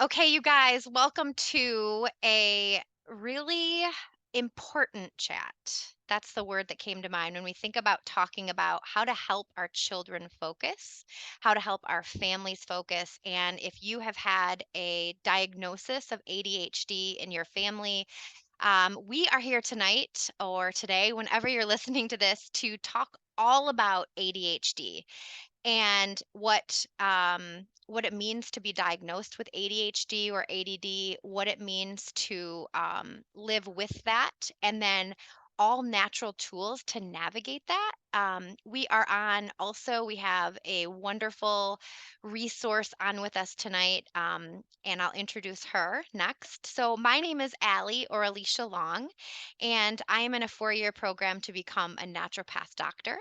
Okay, you guys, welcome to a really important chat. That's the word that came to mind when we think about talking about how to help our children focus, how to help our families focus. And if you have had a diagnosis of ADHD in your family, we are here tonight or today, whenever you're listening to this, to talk all about ADHD and what it means to be diagnosed with ADHD or ADD, what it means to live with that, and then all natural tools to navigate that. We are on also, we have a wonderful resource on with us tonight, and I'll introduce her next. So, my name is Allie or Alicia Long, and I am in a 4-year program to become a naturopath doctor.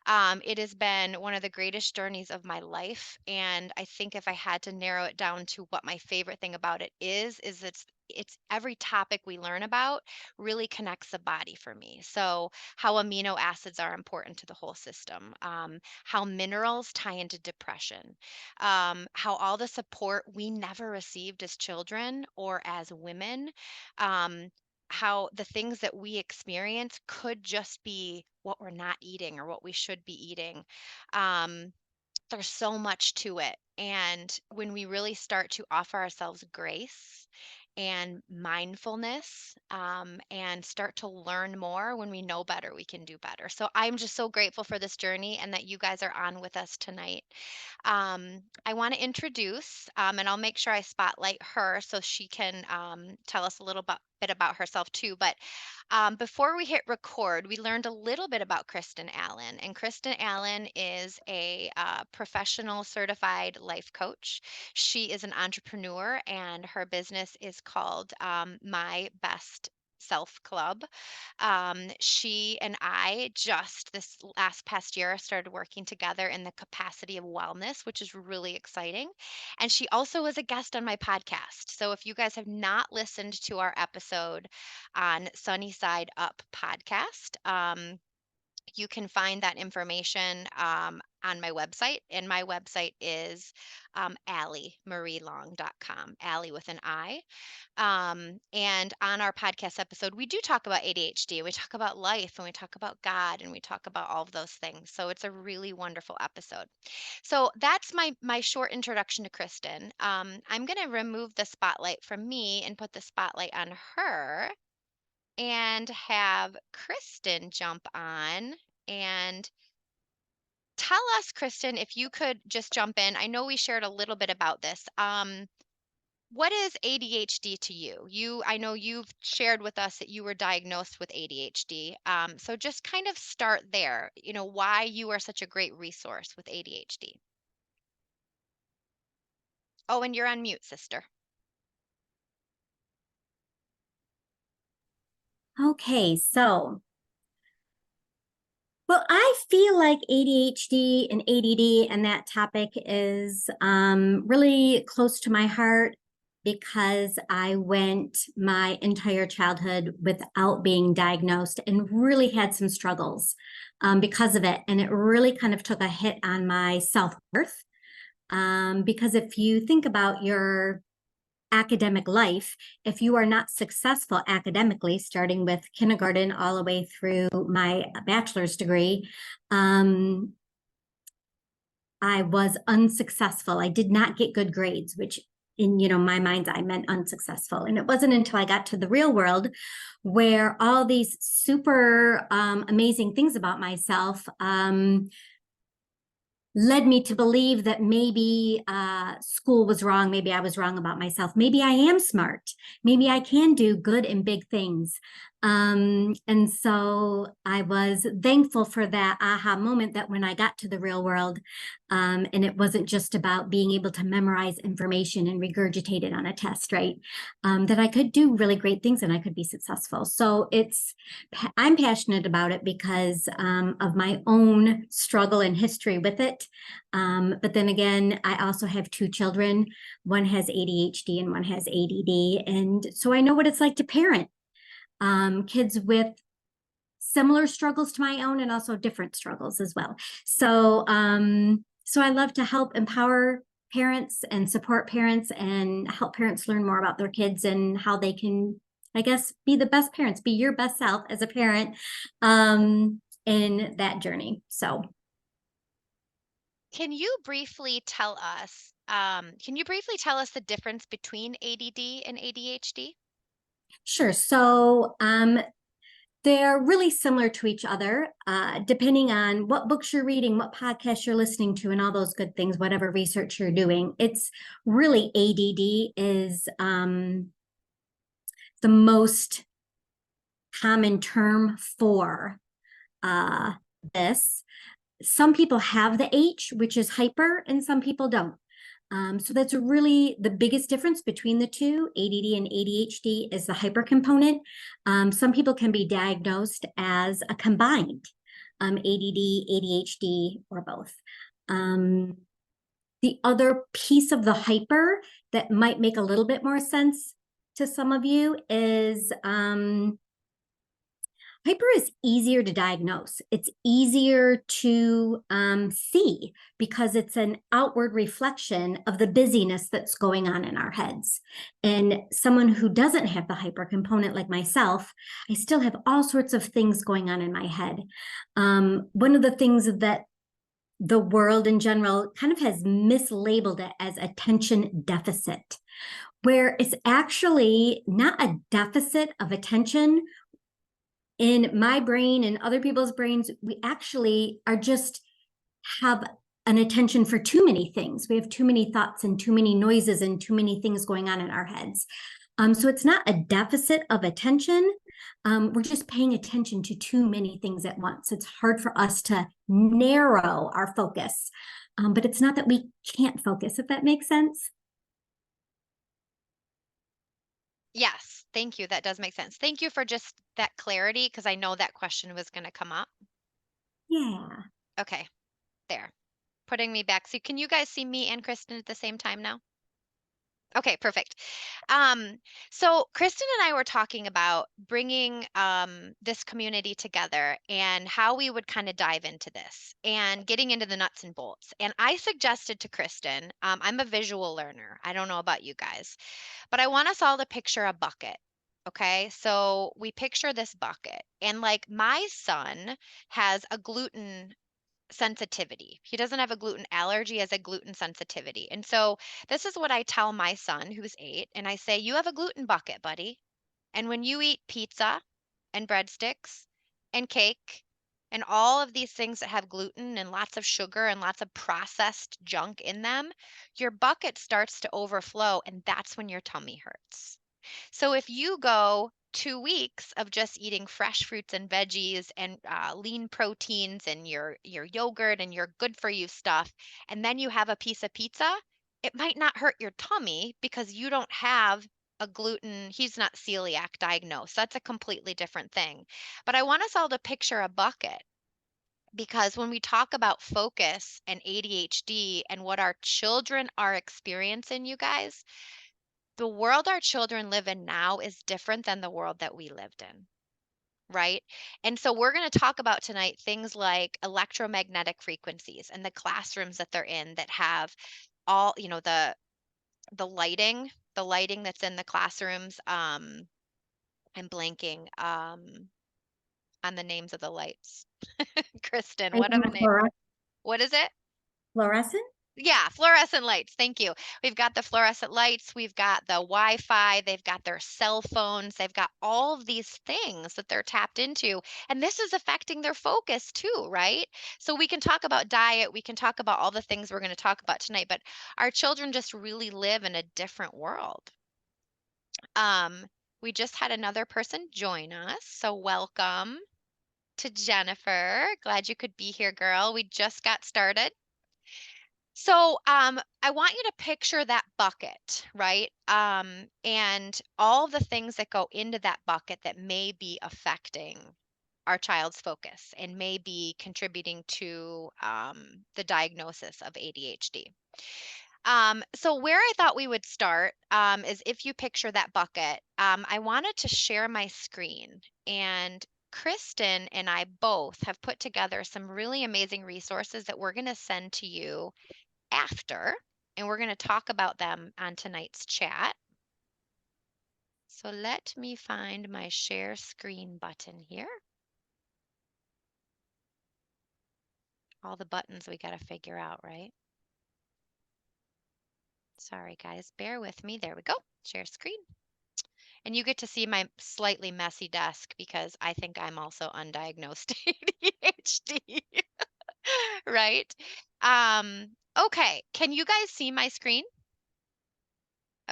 It has been one of the greatest journeys of my life, and I think if I had to narrow it down to what my favorite thing about it is it's every topic we learn about really connects the body for me. So, how amino acids are important to the whole system, how minerals tie into depression, how all the support we never received as children or as women, um, how the things that we experience could just be what we're not eating or what we should be eating. Um, there's so much to it. And when we really start to offer ourselves grace and mindfulness, and start to learn more, when we know better, we can do better. So I'm just so grateful for this journey and that you guys are on with us tonight. I want to introduce, and I'll make sure I spotlight her so she can tell us a little bit about herself too. But before we hit record, we learned a little bit about Kristin Allen. And Kristin Allen is a professional certified life coach. She is an entrepreneur, and her business is called My Best Self Club. She and I just this last past year started working together in the capacity of wellness, which is really exciting. And she also was a guest on my podcast. So if you guys have not listened to our episode on Sunny Side Up podcast, you can find that information on my website. And my website is AllieMarieLong.com, Allie with an I. And on our podcast episode, we do talk about ADHD. We talk about life and we talk about God and we talk about all of those things. So it's a really wonderful episode. So that's my short introduction to Kristin. I'm going to remove the spotlight from me and put the spotlight on her and have Kristin jump on and tell us, Kristin, if you could just jump in. I know we shared a little bit about this. What is ADHD to you? I know you've shared with us that you were diagnosed with ADHD. So just kind of start there, why you are such a great resource with ADHD. Oh, and you're on mute, sister. Okay, well, I feel like ADHD and ADD and that topic is really close to my heart because I went my entire childhood without being diagnosed and really had some struggles because of it. And it really kind of took a hit on my self-worth because if you think about your academic life, if you are not successful academically, starting with kindergarten all the way through my bachelor's degree, I was unsuccessful. I did not get good grades, which in my mind I meant unsuccessful. And it wasn't until I got to the real world where all these super amazing things about myself led me to believe that maybe school was wrong. Maybe I was wrong about myself. Maybe I am smart. Maybe I can do good and big things. And so I was thankful for that aha moment that when I got to the real world, and it wasn't just about being able to memorize information and regurgitate it on a test, right? That I could do really great things and I could be successful. So I'm passionate about it because of my own struggle and history with it. But then again, I also have 2 children. One has ADHD and one has ADD. And so I know what it's like to parent kids with similar struggles to my own and also different struggles as well. So I love to help empower parents and support parents and help parents learn more about their kids and how they can, I guess, be the best parents, be your best self as a parent in that journey. So, can you briefly tell us the difference between ADD and ADHD? sure. So, they're really similar to each other, depending on what books you're reading, what podcasts you're listening to, and all those good things, whatever research you're doing. It's really ADD is the most common term for uh, this. Some people have the H, which is hyper, and some people don't. So that's really the biggest difference between the two. ADD and ADHD is the hyper component. Some people can be diagnosed as a combined ADD, ADHD, or both. Um, the other piece of the hyper that might make a little bit more sense to some of you is hyper is easier to diagnose. It's easier to see because it's an outward reflection of the busyness that's going on in our heads. And someone who doesn't have the hyper component, like myself, I still have all sorts of things going on in my head. One of the things that the world in general kind of has mislabeled it as attention deficit, where it's actually not a deficit of attention. In my brain and other people's brains, we actually are just have an attention for too many things. We have too many thoughts and too many noises and too many things going on in our heads. So it's not a deficit of attention. We're just paying attention to too many things at once. It's hard for us to narrow our focus. But it's not that we can't focus, if that makes sense. Yes, thank you. That does make sense. Thank you for just that clarity because I know that question was going to come up. Yeah. Okay, there. Putting me back. So can you guys see me and Kristen at the same time now? Okay, perfect. Um, so Kristen and I were talking about bringing this community together and how we would kind of dive into this and getting into the nuts and bolts. And I suggested to Kristen, I'm a visual learner. I don't know about you guys, but I want us all to picture a bucket. Okay, so we picture this bucket, and like my son has a gluten sensitivity. He doesn't have a gluten allergy, he has a gluten sensitivity. And so this is what I tell my son who's 8, and I say, "You have a gluten bucket, buddy. And when you eat pizza and breadsticks and cake and all of these things that have gluten and lots of sugar and lots of processed junk in them, your bucket starts to overflow and that's when your tummy hurts." So if you go 2 weeks of just eating fresh fruits and veggies and lean proteins and your yogurt and your good for you stuff, and then you have a piece of pizza, it might not hurt your tummy because you don't have a gluten. He's not celiac diagnosed. That's a completely different thing. But I want us all to picture a bucket because when we talk about focus and ADHD and what our children are experiencing, you guys, the world our children live in now is different than the world that we lived in, right? And so we're going to talk about tonight things like electromagnetic frequencies and the classrooms that they're in that have all, the lighting that's in the classrooms. I'm blanking on the names of the lights. Kristen, Are you what talking are the about name? What is it? fluorescent? Yeah, fluorescent lights. Thank you. We've got the fluorescent lights, we've got the Wi-Fi, they've got their cell phones, they've got all of these things that they're tapped into. And this is affecting their focus too, right? So we can talk about diet, we can talk about all the things we're going to talk about tonight, but our children just really live in a different world. Um, we just had another person join us, so welcome to Jennifer. Glad you could be here, girl. We just got started. So, I want you to picture that bucket, right? And all the things that go into that bucket that may be affecting our child's focus and may be contributing to the diagnosis of ADHD. So where I thought we would start is if you picture that bucket, I wanted to share my screen. And Kristen and I both have put together some really amazing resources that we're going to send to you after. and we're going to talk about them on tonight's chat. So let me find my share screen button here. All the buttons we got to figure out, right? Sorry, guys, bear with me. There we go. Share screen. And you get to see my slightly messy desk because I think I'm also undiagnosed ADHD, right? Okay. Can you guys see my screen?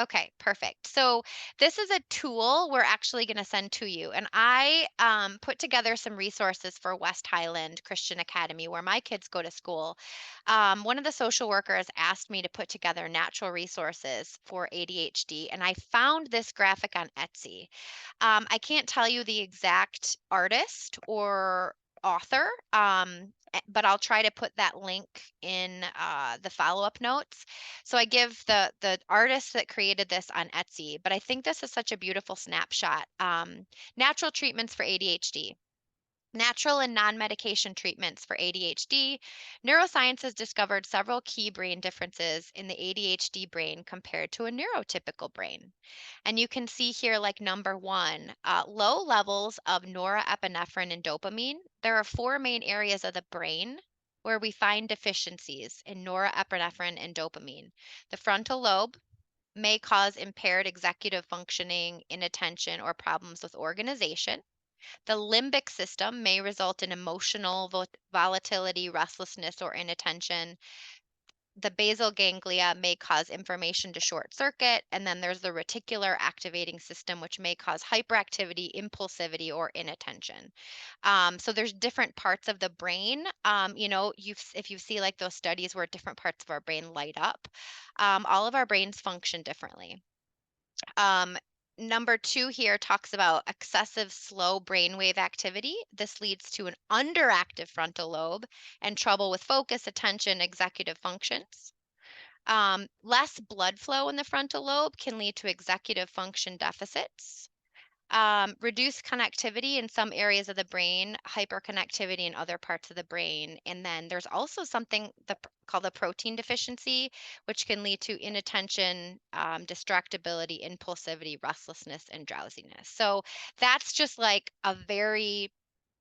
Okay, perfect. So this is a tool we're actually going to send to you. And I put together some resources for West Highland Christian Academy, where my kids go to school. One of the social workers asked me to put together natural resources for ADHD, and I found this graphic on Etsy. I can't tell you the exact artist or author, but I'll try to put that link in the follow-up notes. So I give the artist that created this on Etsy, but I think this is such a beautiful snapshot. Natural treatments for ADHD. Natural and non medication treatments for ADHD. Neuroscience has discovered several key brain differences in the ADHD brain compared to a neurotypical brain. And you can see here, like number one, low levels of norepinephrine and dopamine. There are four main areas of the brain where we find deficiencies in norepinephrine and dopamine. The frontal lobe may cause impaired executive functioning, inattention, or problems with organization. The limbic system may result in emotional volatility, restlessness, or inattention. The basal ganglia may cause information to short circuit. And then there's the reticular activating system, which may cause hyperactivity, impulsivity, or inattention. So there's different parts of the brain. If you see like those studies where different parts of our brain light up, all of our brains function differently. Um, Number two here talks about excessive slow brainwave activity. This leads to an underactive frontal lobe and trouble with focus, attention, executive functions. Less blood flow in the frontal lobe can lead to executive function deficits. Reduced connectivity in some areas of the brain, hyperconnectivity in other parts of the brain. And then there's also something called the protein deficiency, which can lead to inattention, distractibility, impulsivity, restlessness, and drowsiness. So that's just like a very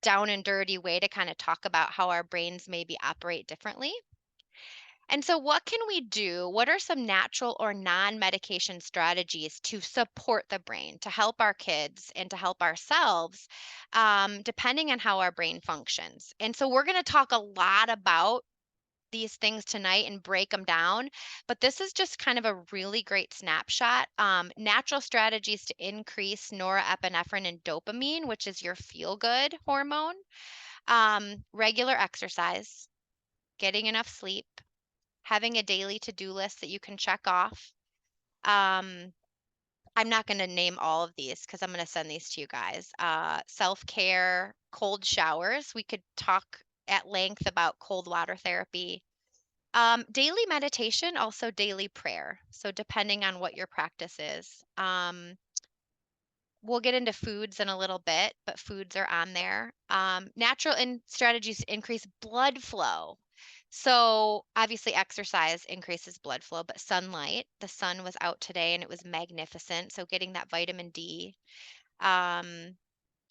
down and dirty way to kind of talk about how our brains maybe operate differently. And so, what can we do? What are some natural or non medication strategies to support the brain, to help our kids and to help ourselves, depending on how our brain functions? And so, we're going to talk a lot about these things tonight and break them down. But this is just kind of a really great snapshot. Natural strategies to increase norepinephrine and dopamine, which is your feel good hormone, regular exercise, getting enough sleep, having a daily to-do list that you can check off. Um, I'm not going to name all of these because I'm going to send these to you guys. Self-care, cold showers. We could talk at length about cold water therapy. Daily meditation, also daily prayer. So depending on what your practice is. We'll get into foods in a little bit, but foods are on there. Natural strategies to increase blood flow. So obviously exercise increases blood flow, but sunlight, the sun was out today and it was magnificent. So getting that vitamin D. Um,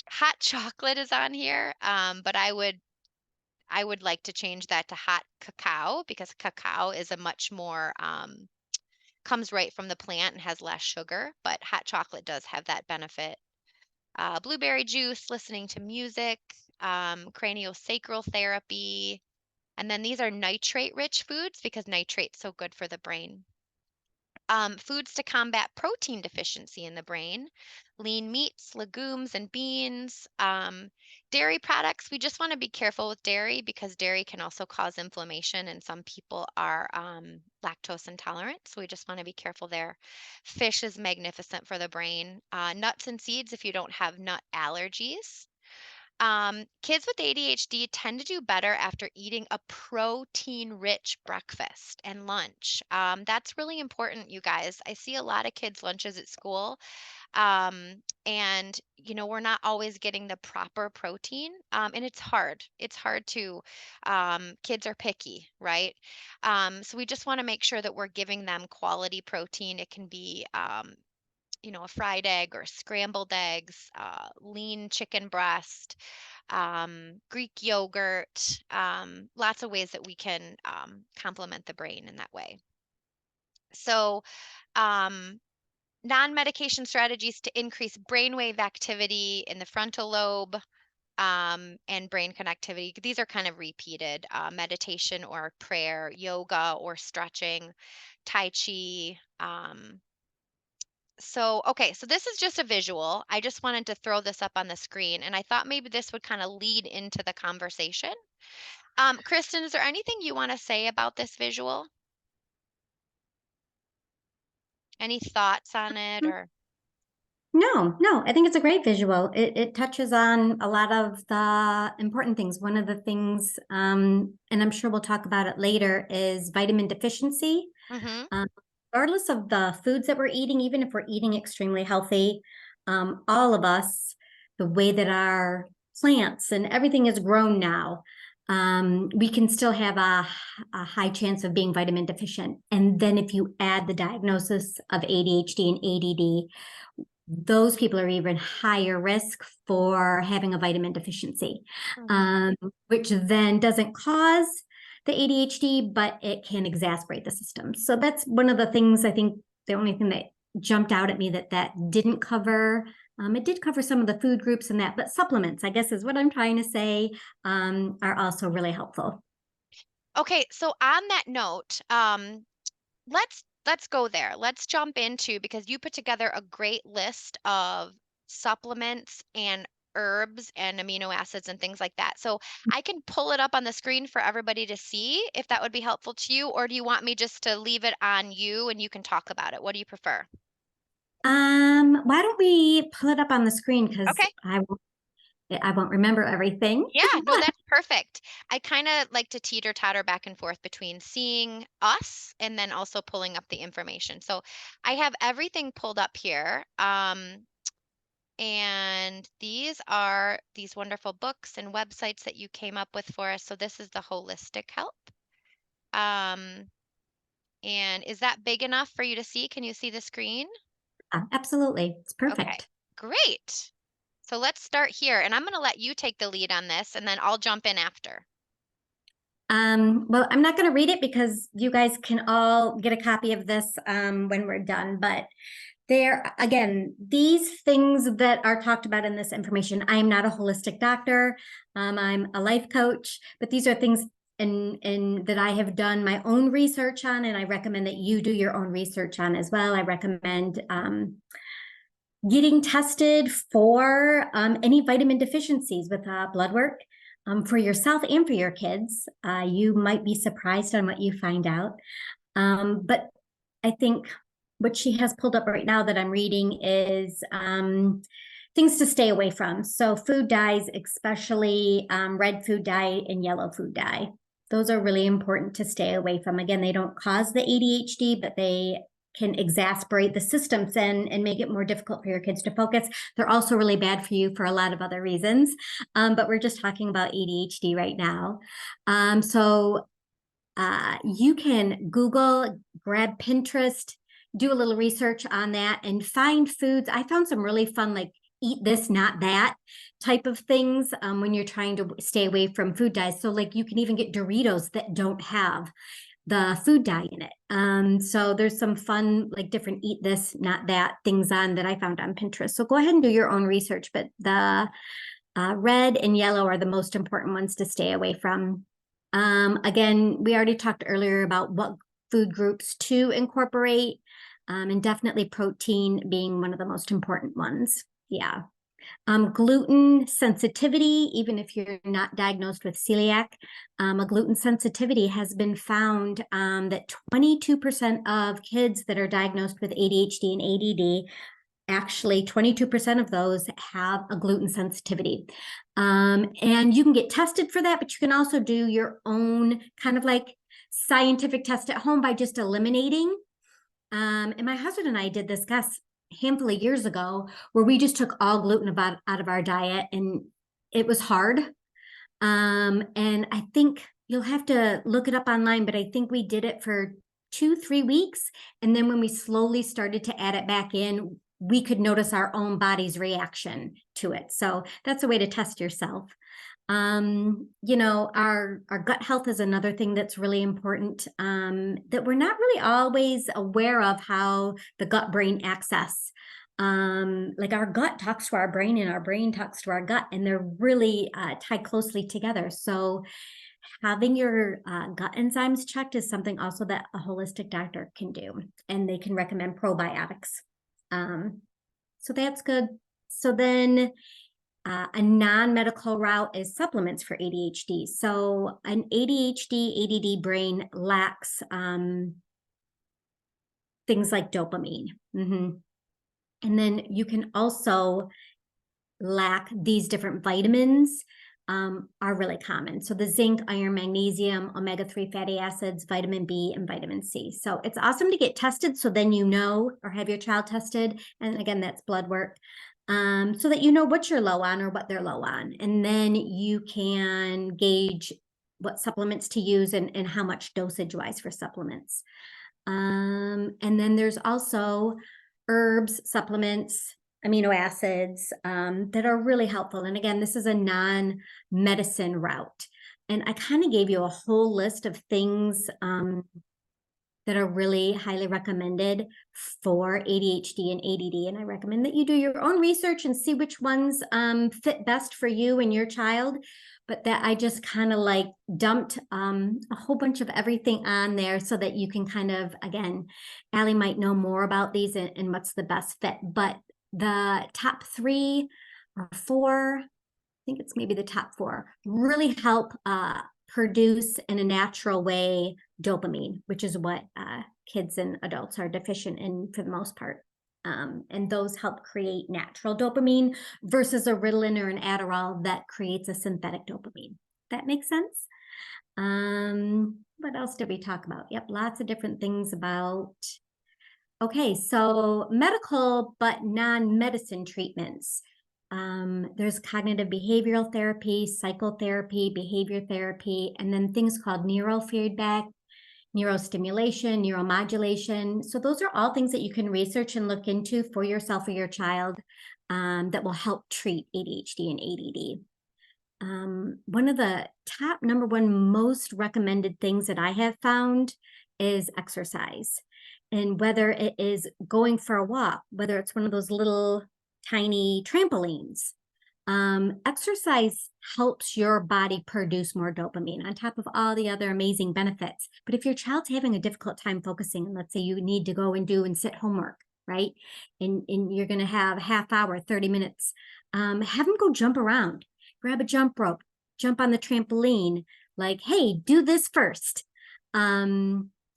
Hot chocolate is on here, but I would like to change that to hot cacao because cacao is a much more comes right from the plant and has less sugar, but hot chocolate does have that benefit. Blueberry juice, listening to music, craniosacral therapy. And then these are nitrate rich foods because nitrate's so good for the brain. Foods to combat protein deficiency in the brain, lean meats, legumes, and beans. Dairy products, we just want to be careful with dairy because dairy can also cause inflammation, and some people are lactose intolerant. So we just want to be careful there. Fish is magnificent for the brain. Nuts and seeds if you don't have nut allergies. Kids with ADHD tend to do better after eating a protein-rich breakfast and lunch. That's really important, you guys. I see a lot of kids' lunches at school, and we're not always getting the proper protein, and it's hard. It's hard to. Kids are picky, right? So we just want to make sure that we're giving them quality protein. It can be a fried egg or scrambled eggs, lean chicken breast, Greek yogurt, lots of ways that we can complement the brain in that way. So, um, non medication strategies to increase brainwave activity in the frontal lobe, and brain connectivity. These are kind of repeated meditation or prayer, yoga or stretching, Tai Chi. Okay, so this is just a visual. I just wanted to throw this up on the screen, and I thought maybe this would kind of lead into the conversation. Kristin, is there anything you want to say about this visual? Any thoughts on it or? No, no, I think it's a great visual. It touches on a lot of the important things. One of the things, and I'm sure we'll talk about it later, is vitamin deficiency. Mm-hmm. Um, Regardless of the foods that we're eating, even if we're eating extremely healthy, all of us, the way that our plants and everything is grown now, we can still have a high chance of being vitamin deficient. And then if you add the diagnosis of ADHD and ADD, those people are even higher risk for having a vitamin deficiency, Mm-hmm. um, which then doesn't cause the ADHD, but it can exacerbate the system. So that's one of the things. I think the only thing that jumped out at me that didn't cover. It did cover some of the food groups and that, but supplements, I guess, is what I'm trying to say, are also really helpful. Okay, so on that note, let's go there. Let's jump into because you put together a great list of supplements and herbs and amino acids and things like that. So I can pull it up on the screen for everybody to see if that would be helpful to you, or do you want me just to leave it on you and you can talk about it? What do you prefer? Why don't we pull it up on the screen because Okay. I won't remember everything. Yeah, no, that's perfect. I kind of like to teeter totter back and forth between seeing us and then also pulling up the information. So I have everything pulled up here. And these are these wonderful books and websites that you came up with for us. So this is the holistic help. Um, and is that big enough for you to see? Can you see the screen? Absolutely. It's Okay, perfect. great. So let's start here. And I'm going to let you take the lead on this and then I'll jump in after. Well, I'm not going to read it because you guys can all get a copy of this when we're done. But there, again, these things that are talked about in this information, I am not a holistic doctor. I'm a life coach, but these are things in that I have done my own research on, and I recommend that you do your own research on as well. I recommend getting tested for any vitamin deficiencies with blood work for yourself and for your kids. You might be surprised on what you find out. But I think what she has pulled up right now that I'm reading is things to stay away from. So food dyes, especially red food dye and yellow food dye. Those are really important to stay away from. Again, they don't cause the ADHD, but they can exasperate the systems and make it more difficult for your kids to focus. They're also really bad for you for a lot of other reasons. But we're just talking about ADHD right now. You can Google, grab Pinterest, do a little research on that and find foods. I found some really fun, like eat this, not that type of things when you're trying to stay away from food dyes. So like you can even get Doritos that don't have the food dye in it. So there's some fun, like different eat this, not that things on that I found on Pinterest. So go ahead and do your own research, but the red and yellow are the most important ones to stay away from. Again, we already talked earlier about what food groups to incorporate, and definitely protein being one of the most important ones. Yeah. Gluten sensitivity, even if you're not diagnosed with celiac, a gluten sensitivity has been found that 22% of kids that are diagnosed with ADHD and ADD actually 22% of those have a gluten sensitivity. And you can get tested for that, but you can also do your own kind of like scientific test at home by just eliminating. And my husband and I did this, gosh, a handful of years ago, where we just took all gluten out of our diet, and it was hard. And I think you'll have to look it up online, but I think we did it for 2, 3 weeks. And then when we slowly started to add it back in, we could notice our own body's reaction to it. So that's a way to test yourself. Our gut health is another thing that's really important, that we're not really always aware of, how the gut brain access. Like our gut talks to our brain and our brain talks to our gut, and they're really tied closely together. So having your gut enzymes checked is something also that a holistic doctor can do, and they can recommend probiotics. So that's good. So then a non-medical route is supplements for ADHD. So an ADHD, ADD brain lacks things like dopamine. And then you can also lack these different vitamins, are really common. So the zinc, iron, magnesium, omega-3 fatty acids, vitamin B, and vitamin C. So it's awesome to get tested, so then you know, or have your child tested. And again, that's blood work. So that you know what you're low on or what they're low on. And then you can gauge what supplements to use and how much dosage-wise for supplements. And then there's also herbs, supplements, amino acids, that are really helpful. And again, this is a non-medicine route. And I kind of gave you a whole list of things that are really highly recommended for ADHD and ADD. And I recommend that you do your own research and see which ones fit best for you and your child. But that I just kind of like dumped a whole bunch of everything on there so that you can kind of, again, Allie might know more about these and what's the best fit. But the top 3 or 4, I think it's maybe the top 4, really help produce in a natural way dopamine, which is what kids and adults are deficient in for the most part. And those help create natural dopamine versus a Ritalin or an Adderall that creates a synthetic dopamine. That makes sense? What else did we talk about? Yep, lots of different things about. Okay, so medical but non-medicine treatments. There's cognitive behavioral therapy, psychotherapy, behavior therapy, and then things called neurofeedback, neurostimulation, neuromodulation. So those are all things that you can research and look into for yourself or your child, that will help treat ADHD and ADD. One of the top number 1 most recommended things that I have found is exercise. And whether it is going for a walk, whether it's one of those little tiny trampolines, exercise helps your body produce more dopamine on top of all the other amazing benefits. But if your child's having a difficult time focusing, and let's say you need to go and do and sit homework, right? And you're going to have a half hour, 30 minutes, have them go jump around, grab a jump rope, jump on the trampoline, like, hey, do this first.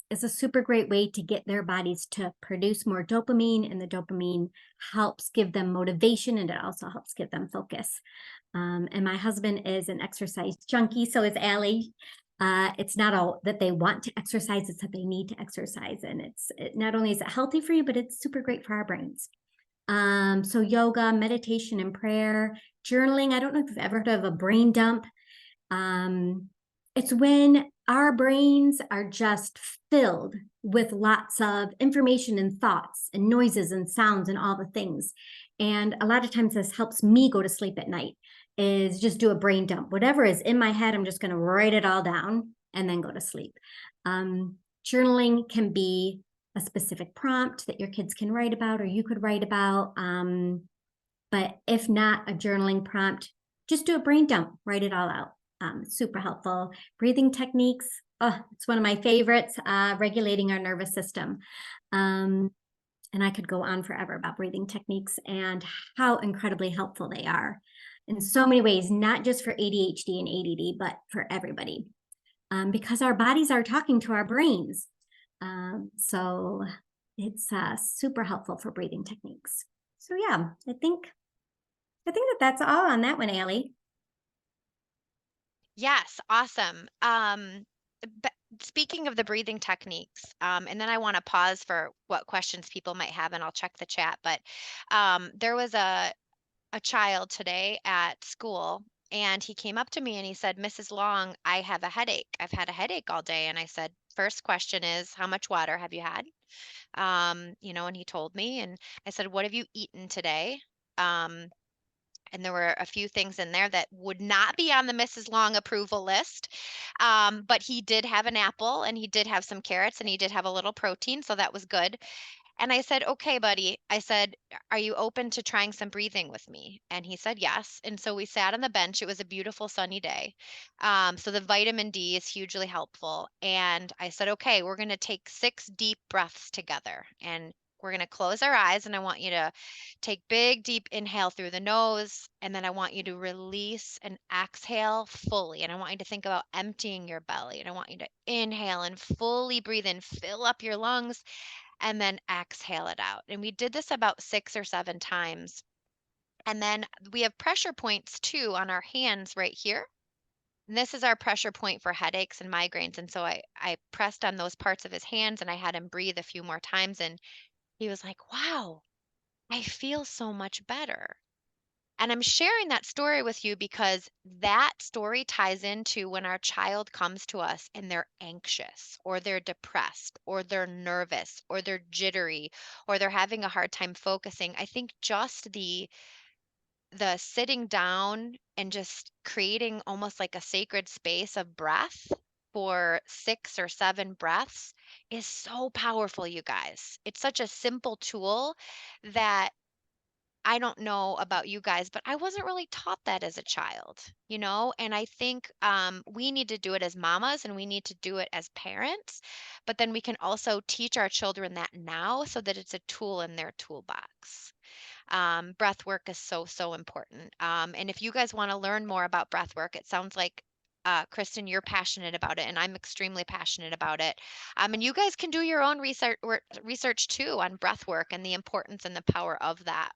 Is a super great way to get their bodies to produce more dopamine, and the dopamine helps give them motivation, and it also helps give them focus. And my husband is an exercise junkie, so is Allie. It's not all that they want to exercise, it's that they need to exercise. And it not only is it healthy for you, but it's super great for our brains. So yoga, meditation, and prayer, journaling. I don't know if you've ever heard of a brain dump. It's when our brains are just filled with lots of information and thoughts and noises and sounds and all the things. And a lot of times this helps me go to sleep at night, is just do a brain dump. Whatever is in my head, I'm just going to write it all down and then go to sleep. Journaling can be a specific prompt that your kids can write about, or you could write about. But if not a journaling prompt, just do a brain dump, write it all out. Super helpful. Breathing techniques. Oh, it's one of my favorites, regulating our nervous system. And I could go on forever about breathing techniques and how incredibly helpful they are in so many ways, not just for ADHD and ADD, but for everybody, because our bodies are talking to our brains. So it's super helpful for breathing techniques. So yeah, I think that that's all on that one, Allie. Yes, awesome. But speaking of the breathing techniques, and then I want to pause for what questions people might have, and I'll check the chat. But there was a child today at school, and he came up to me and he said, "Mrs. Long, I have a headache. I've had a headache all day." And I said, "First question is, how much water have you had?" And he told me, and I said, "What have you eaten today?" Um, and there were a few things in there that would not be on the Mrs. Long approval list. But he did have an apple and he did have some carrots and he did have a little protein. So that was good. And I said, "Okay, buddy." I said, "Are you open to trying some breathing with me?" And he said, "Yes." And so we sat on the bench. It was a beautiful sunny day. So the vitamin D is hugely helpful. And I said, "Okay, we're going to take 6 deep breaths together. And we're going to close our eyes. And I want you to take big, deep inhale through the nose. And then I want you to release and exhale fully. And I want you to think about emptying your belly. And I want you to inhale and fully breathe in, fill up your lungs, and then exhale it out." And we did this about 6 or 7 times. And then we have pressure points too on our hands right here. And this is our pressure point for headaches and migraines. And so I pressed on those parts of his hands and I had him breathe a few more times. And he was like, "Wow, I feel so much better." And I'm sharing that story with you because that story ties into when our child comes to us and they're anxious or they're depressed or they're nervous or they're jittery or they're having a hard time focusing. I think just the sitting down and just creating almost like a sacred space of breath for 6 or 7 breaths is so powerful, you guys. It's such a simple tool that I don't know about you guys, but I wasn't really taught that as a child, you know? And I think we need to do it as mamas and we need to do it as parents, but then we can also teach our children that now so that it's a tool in their toolbox. Breath work is so, so important. And if you guys want to learn more about breath work, it sounds like Kristin, you're passionate about it, and I'm extremely passionate about it. And you guys can do your own research too on breath work and the importance and the power of that.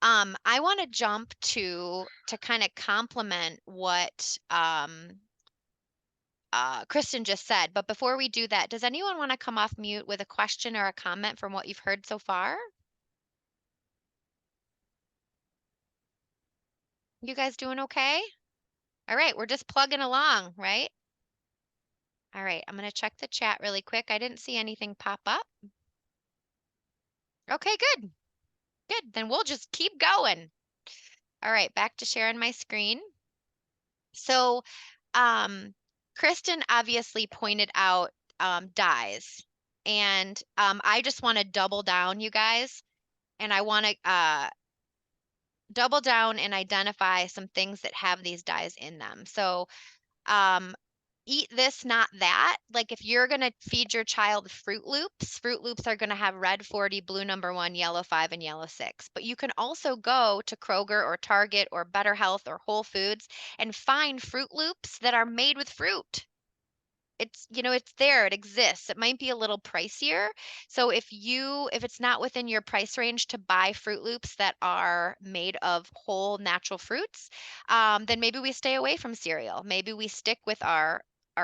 I want to jump to kind of complement what Kristen just said. But before we do that, does anyone want to come off mute with a question or a comment from what you've heard so far? You guys doing okay? All right, we're just plugging along, right? All right, I'm going to check the chat really quick. I didn't see anything pop up. Okay, good. Good. Then we'll just keep going. All right, back to sharing my screen. So, um, Kristen obviously pointed out dyes, and I just want to double down, you guys, and I want to double down and identify some things that have these dyes in them. So, um, eat this, not that. Like if you're going to feed your child Fruit Loops are going to have red 40, blue number 1, yellow 5, and yellow 6. But you can also go to Kroger or Target or Better Health or Whole Foods and find Fruit Loops that are made with fruit. It's there, it exists. It might be a little pricier. So if it's not within your price range to buy Fruit Loops that are made of whole natural fruits, then maybe we stay away from cereal. Maybe we stick with our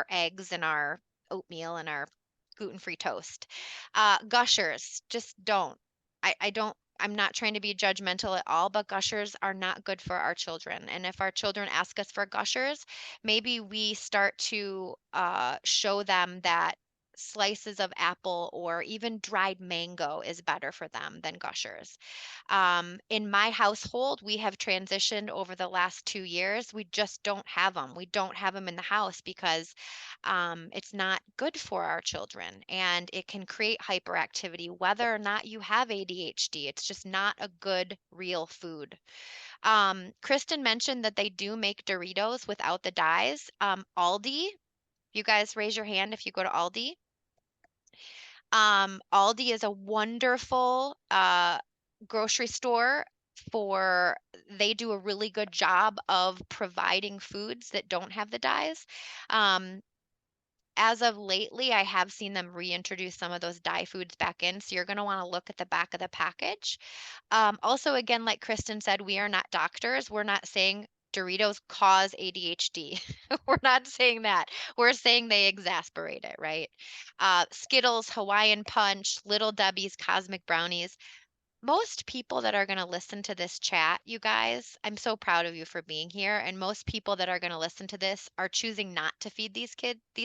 eggs and our oatmeal and our gluten-free toast. Gushers, just don't. I don't. I'm not trying to be judgmental at all, but gushers are not good for our children. And if our children ask us for gushers, maybe we start to show them that slices of apple or even dried mango is better for them than gushers. In my household, we have transitioned over the last 2 years. We just don't have them. We don't have them in the house because it's not good for our children and it can create hyperactivity, whether or not you have ADHD. It's just not a good, real food. Kristen mentioned that they do make Doritos without the dyes. Aldi, you guys raise your hand if you go to Aldi. Aldi is a wonderful grocery store for they do a really good job of providing foods that don't have the dyes. Um, as of lately, I have seen them reintroduce some of those dye foods back in. So you're going to want to look at the back of the package. Also, again, like Kristen said, we are not doctors. We're not saying Doritos cause ADHD. We're not saying that. We're saying they exasperate it, right? Skittles, Hawaiian Punch, Little Debbie's, Cosmic Brownies. Most people that are going to listen to this chat, you guys, I'm so proud of you for being here. And most people that are going to listen to this are choosing not to feed these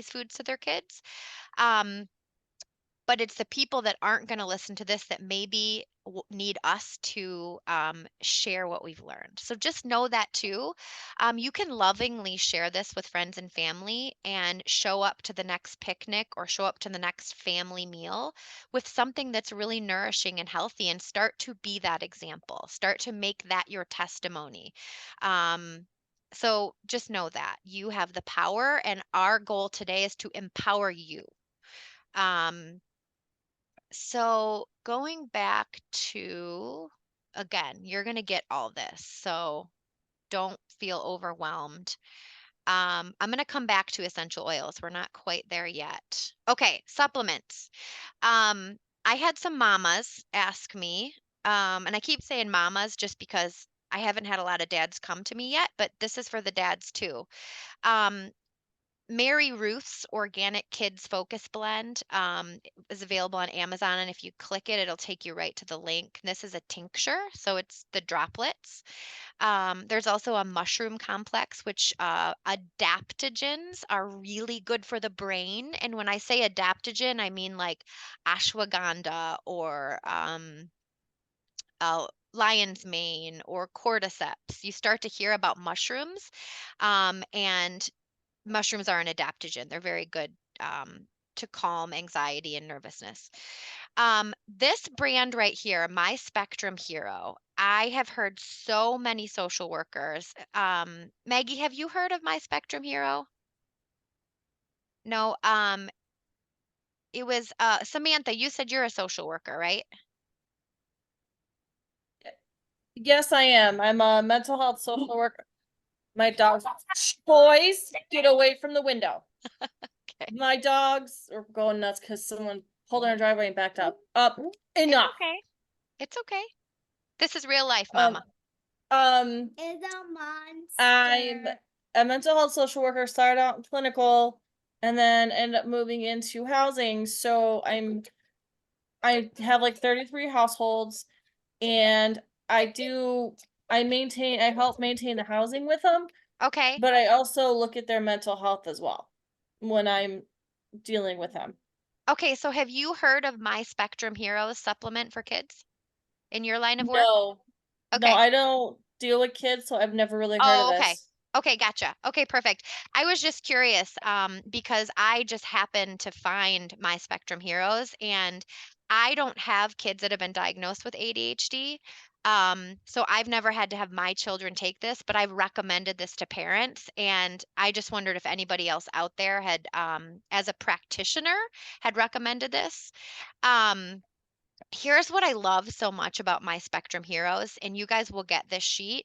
foods to their kids. Um, but it's the people that aren't going to listen to this that maybe need us to share what we've learned. So just know that too. You can lovingly share this with friends and family and show up to the next picnic or show up to the next family meal with something that's really nourishing and healthy, and start to be that example. Start to make that your testimony. So just know that you have the power, and our goal today is to empower you. Um, so going back to, again, you're going to get all this. So don't feel overwhelmed. I'm going to come back to essential oils. We're not quite there yet. Okay, supplements. Um, I had some mamas ask me, and I keep saying mamas just because I haven't had a lot of dads come to me yet, but this is for the dads too. Um, Mary Ruth's Organic Kids Focus Blend is available on Amazon, and if you click it, it'll take you right to the link. This is a tincture, so it's the droplets. There's also a mushroom complex, which adaptogens are really good for the brain. And when I say adaptogen, I mean like ashwagandha or lion's mane or cordyceps. You start to hear about mushrooms, and mushrooms are an adaptogen. They're very good to calm anxiety and nervousness. This brand right here, My Spectrum Hero, I have heard so many social workers. Maggie, have you heard of My Spectrum Hero? No. It was Samantha. You said you're a social worker, right? Yes, I am. I'm a mental health social worker. My dogs, boys, get away from the window. Okay. My dogs are going nuts because someone pulled in our driveway and backed up. Up, It's enough. okay. It's okay. This is real life, Um, Mama. is a monster. I'm a mental health social worker. Started out in clinical, and then ended up moving into housing. So I have like 33 households, and I help maintain the housing with them, Okay. but I also look at their mental health as well when I'm dealing with them. Okay, so have you heard of My Spectrum Heroes supplement for kids in your line of work? No, no, Okay. I don't deal with kids, so I've never really heard of Oh, okay. this. Okay, gotcha. Okay, perfect. I was just curious, because I just happened to find My Spectrum Heroes, and I don't have kids that have been diagnosed with ADHD. So I've never had to have my children take this, but I've recommended this to parents, and I just wondered if anybody else out there had, as a practitioner, had recommended this. Um, Here's what I love so much about My Spectrum Heroes, and you guys will get this sheet.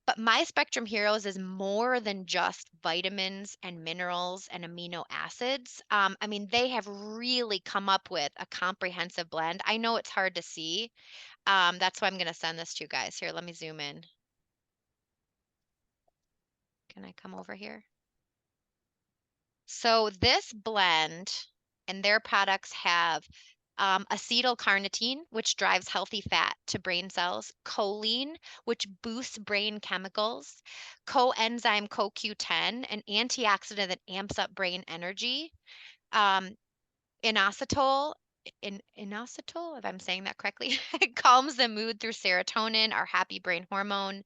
But My Spectrum Heroes is more than just vitamins and minerals and amino acids. I mean, they have really come up with a comprehensive blend. I know it's hard to see. That's why I'm going to send this to you guys. Here, let me zoom in. Can I come over here? So this blend and their products have acetylcarnitine, which drives healthy fat to brain cells, choline, which boosts brain chemicals, coenzyme CoQ10, an antioxidant that amps up brain energy, um, inositol. Inositol, if I'm saying that correctly, it calms the mood through serotonin, our happy brain hormone.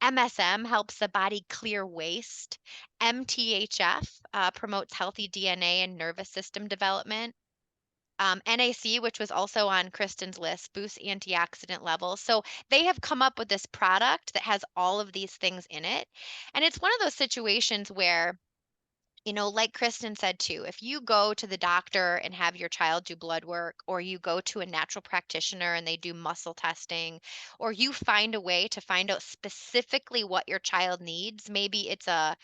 MSM helps the body clear waste. MTHF promotes healthy DNA and nervous system development. NAC, which was also on Kristin's list, boosts antioxidant levels. So they have come up with this product that has all of these things in it. And it's one of those situations where like Kristin said too, if you go to the doctor and have your child do blood work, or you go to a natural practitioner and they do muscle testing, or you find a way to find out specifically what your child needs, maybe it's a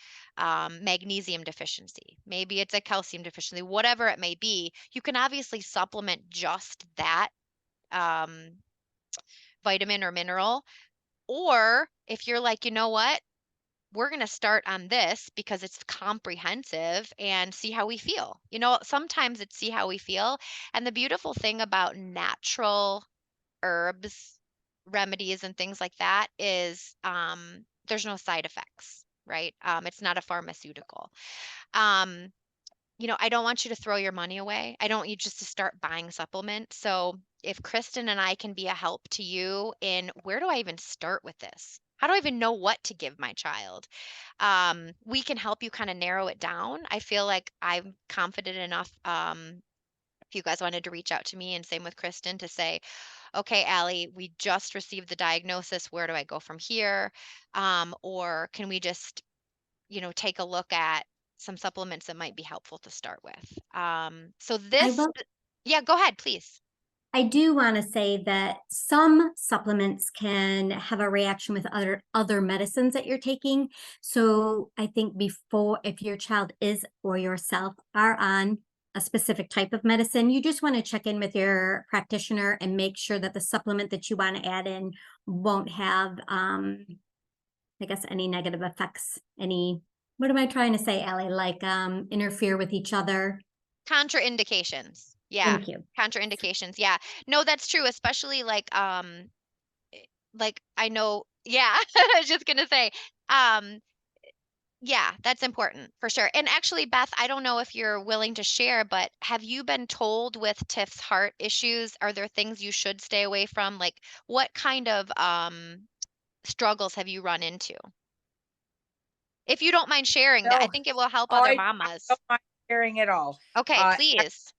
magnesium deficiency, maybe it's a calcium deficiency, whatever it may be, you can obviously supplement just that um, vitamin or mineral. Or if you're like, you know what? We're going to start on this because it's comprehensive and see how we feel. Sometimes it's see how we feel. And the beautiful thing about natural herbs, remedies, and things like that is there's no side effects, right? It's not a pharmaceutical. Um, I don't want you to throw your money away. I don't want you just to start buying supplements. So if Kristin and I can be a help to you in where do I even start with this? How do I even know what to give my child? We can help you kind of narrow it down. I feel like I'm confident enough. If you guys wanted to reach out to me, and same with Kristin, to say, okay, Allie, we just received the diagnosis. Where do I go from here? Or can we just take a look at some supplements that might be helpful to start with. So I this, will yeah, go ahead, please. I do want to say that some supplements can have a reaction with other medicines that you're taking. So I think before, if your child is or yourself are on a specific type of medicine, you just want to check in with your practitioner and make sure that the supplement that you want to add in won't have, I guess, any negative effects. What am I trying to say, Allie? Like interfere with each other. Contraindications. Yeah. Thank you. Contraindications. Yeah. No, that's true, especially like I know, yeah, I was just gonna say, um, yeah, that's important for sure. And actually, Beth, I don't know if you're willing to share, but have you been told with Tiff's heart issues, are there things you should stay away from? Like what kind of struggles have you run into? If you don't mind sharing that, I No, think it will help oh, other I don't mamas. mind sharing it all. Okay, Uh, please.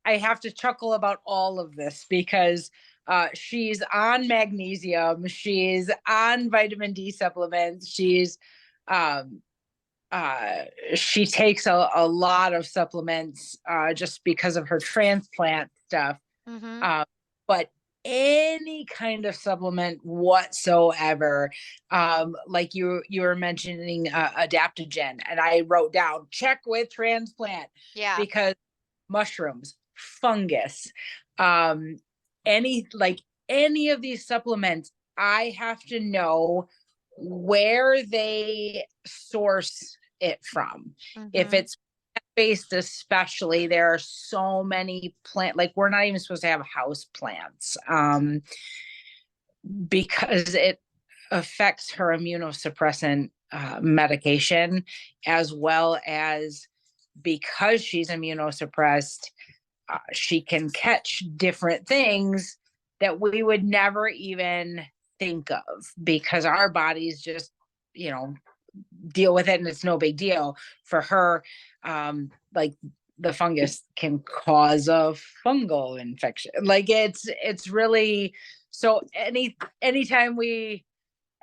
I have to chuckle about all of this because she's on magnesium, she's on vitamin D supplements, um, she takes a lot of supplements just because of her transplant stuff. Mhm. Uh, but any kind of supplement whatsoever, like you were mentioning adaptogen, and I wrote down check with transplant Yeah. because mushrooms, fungus, um, any of these supplements, I have to know where they source it from. If Mhm. it's based, especially, there are so many like we're not even supposed to have house plants because it affects her immunosuppressant medication, as well as because she's immunosuppressed, she can catch different things that we would never even think of because our bodies just, you know, deal with it and it's no big deal. For her, like the fungus can cause a fungal infection. Like it's really, so anytime we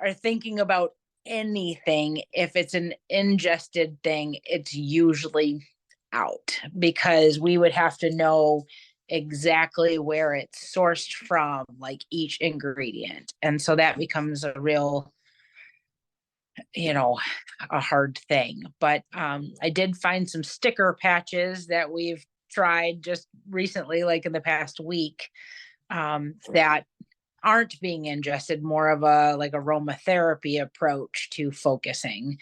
are thinking about anything, if it's an ingested thing, it's usually out because we would have to know exactly where it's sourced from, like each ingredient. And so that becomes a real, you know, a hard thing. But I did find some sticker patches that we've tried just recently, like in the past week, that aren't being ingested, more of a like aromatherapy approach to focusing.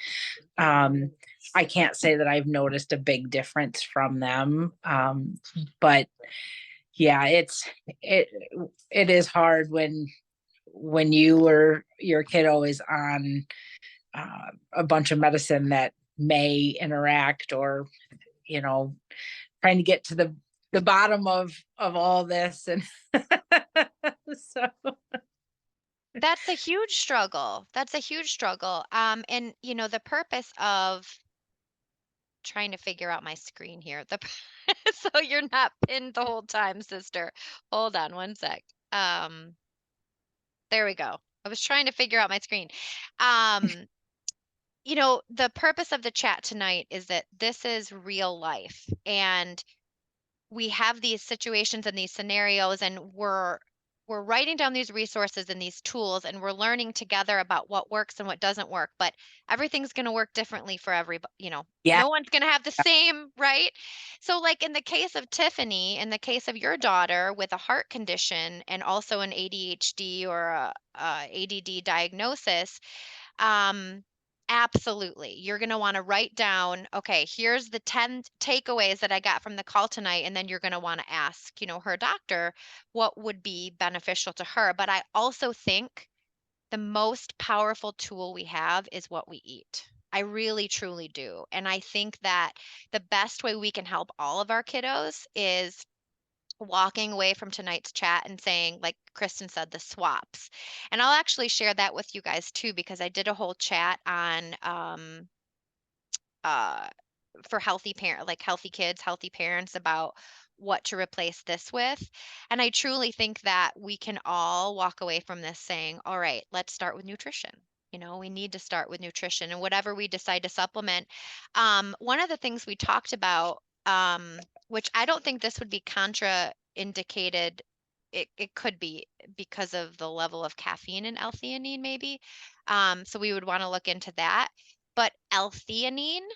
I can't say that I've noticed a big difference from them. But yeah, it it is hard when you or your kiddo is on a bunch of medicine that may interact, or you know, trying to get to the bottom of all this. And so That's a huge struggle. That's a huge struggle. And the purpose of trying to figure out my screen here. So you're not pinned the whole time, sister. Hold on one sec. There we go. I was trying to figure out my screen. Um, the purpose of the chat tonight is that this is real life, and we have these situations and these scenarios, and we're writing down these resources and these tools, and we're learning together about what works and what doesn't work, but everything's going to work differently for everybody. Yeah. No one's going to have the same, right? So like in the case of Tiffany, in the case of your daughter with a heart condition and also an ADHD or a ADD diagnosis, um, absolutely. You're going to want to write down, okay, here's the 10 takeaways that I got from the call tonight. And then you're going to want to ask, her doctor what would be beneficial to her. But I also think the most powerful tool we have is what we eat. I really, truly do. And I think that the best way we can help all of our kiddos is walking away from tonight's chat and saying, like Kristin said, the swaps. And I'll actually share that with you guys too, because I did a whole chat on uh for healthy kids, healthy parents, about what to replace this with. And I truly think that we can all walk away from this saying, all right, let's start with nutrition. We need to start with nutrition and whatever we decide to supplement. One of the things we talked about, which I don't think this would be contraindicated. It could be because of the level of caffeine in L-theanine, maybe. So we would want to look into that. But L-theanine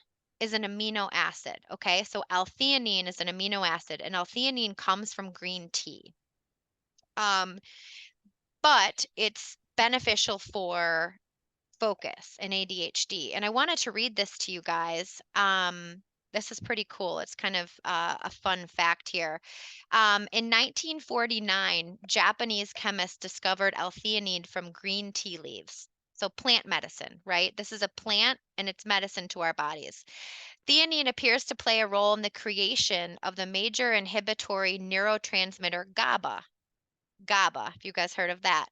is an amino acid. Okay. So L-theanine is an amino acid, and L-theanine comes from green tea. But it's beneficial for focus and ADHD. And I wanted to read this to you guys. This is pretty cool. It's kind of a fun fact here. In 1949, Japanese chemists discovered L-theanine from green tea leaves. So plant medicine, right? This is a plant and it's medicine to our bodies. Theanine appears to play a role in the creation of the major inhibitory neurotransmitter GABA. GABA, if you guys heard of that.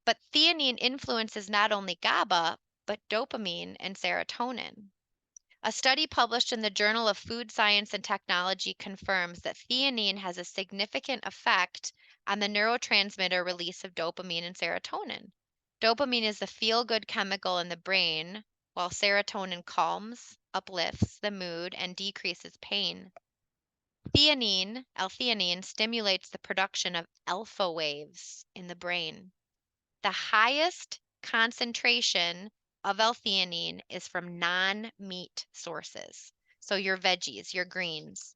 But theanine influences not only GABA, but dopamine and serotonin. A study published in the Journal of Food Science and Technology confirms that theanine has a significant effect on the neurotransmitter release of dopamine and serotonin. Dopamine is the feel-good chemical in the brain, while serotonin calms, uplifts the mood, and decreases pain. L-theanine, stimulates the production of alpha waves in the brain. The highest concentration of L-theanine is from non-meat sources. So your veggies, your greens.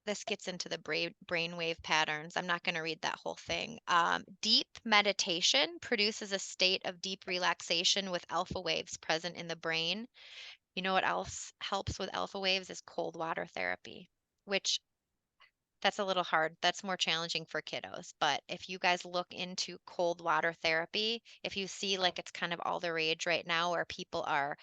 This gets into the brainwave patterns. I'm not going to read that whole thing. Deep meditation produces a state of deep relaxation with alpha waves present in the brain. You know what else helps with alpha waves is cold water therapy, which that's a little hard. That's more challenging for kiddos. But if you guys look into cold water therapy, if you see like it's kind of all the rage right now where people are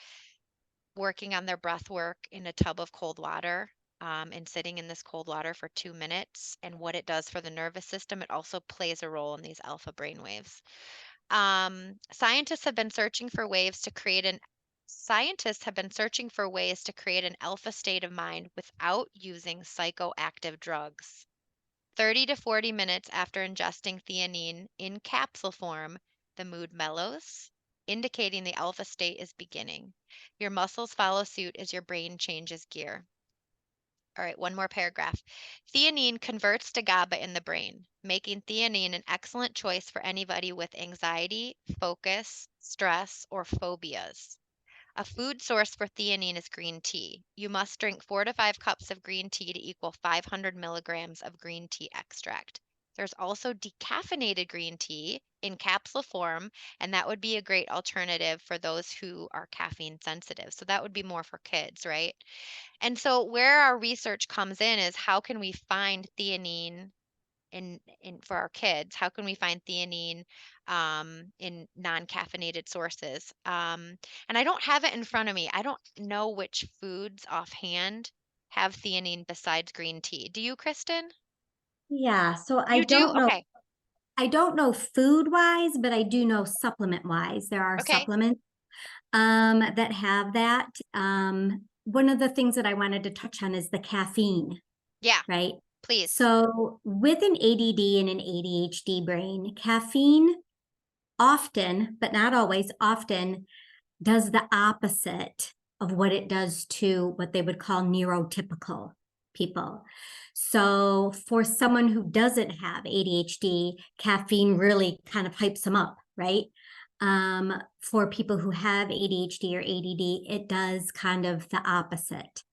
working on their breath work in a tub of cold water, and sitting in this cold water for 2 minutes, and what it does for the nervous system, it also plays a role in these alpha brain waves. Scientists have been searching for ways to create an alpha state of mind without using psychoactive drugs. 30 to 40 minutes after ingesting theanine in capsule form, the mood mellows, indicating the alpha state is beginning. Your muscles follow suit as your brain changes gear. All right, one more paragraph. Theanine converts to GABA in the brain, making theanine an excellent choice for anybody with anxiety, focus, stress, or phobias. A food source for theanine is green tea. You must drink 4 to 5 cups of green tea to equal 500 milligrams of green tea extract. There's also decaffeinated green tea in capsule form, and that would be a great alternative for those who are caffeine sensitive. So that would be more for kids, right? And so where our research comes in is how can we find theanine in for our kids? How can we find theanine in non-caffeinated sources? And I don't have it in front of me. I don't know which foods offhand have theanine besides green tea. Do you, Kristin? Yeah, so You do? Okay. I don't know food wise, but I do know supplement wise. There are Okay. supplements that have that. One of the things that I wanted to touch on is the caffeine, Yeah, right? please. So with an ADD and an ADHD brain, caffeine often, but not always, often does the opposite of what it does to what they would call neurotypical people. So for someone who doesn't have ADHD, caffeine really kind of hypes them up, right? For people who have ADHD or ADD, it does kind of the opposite,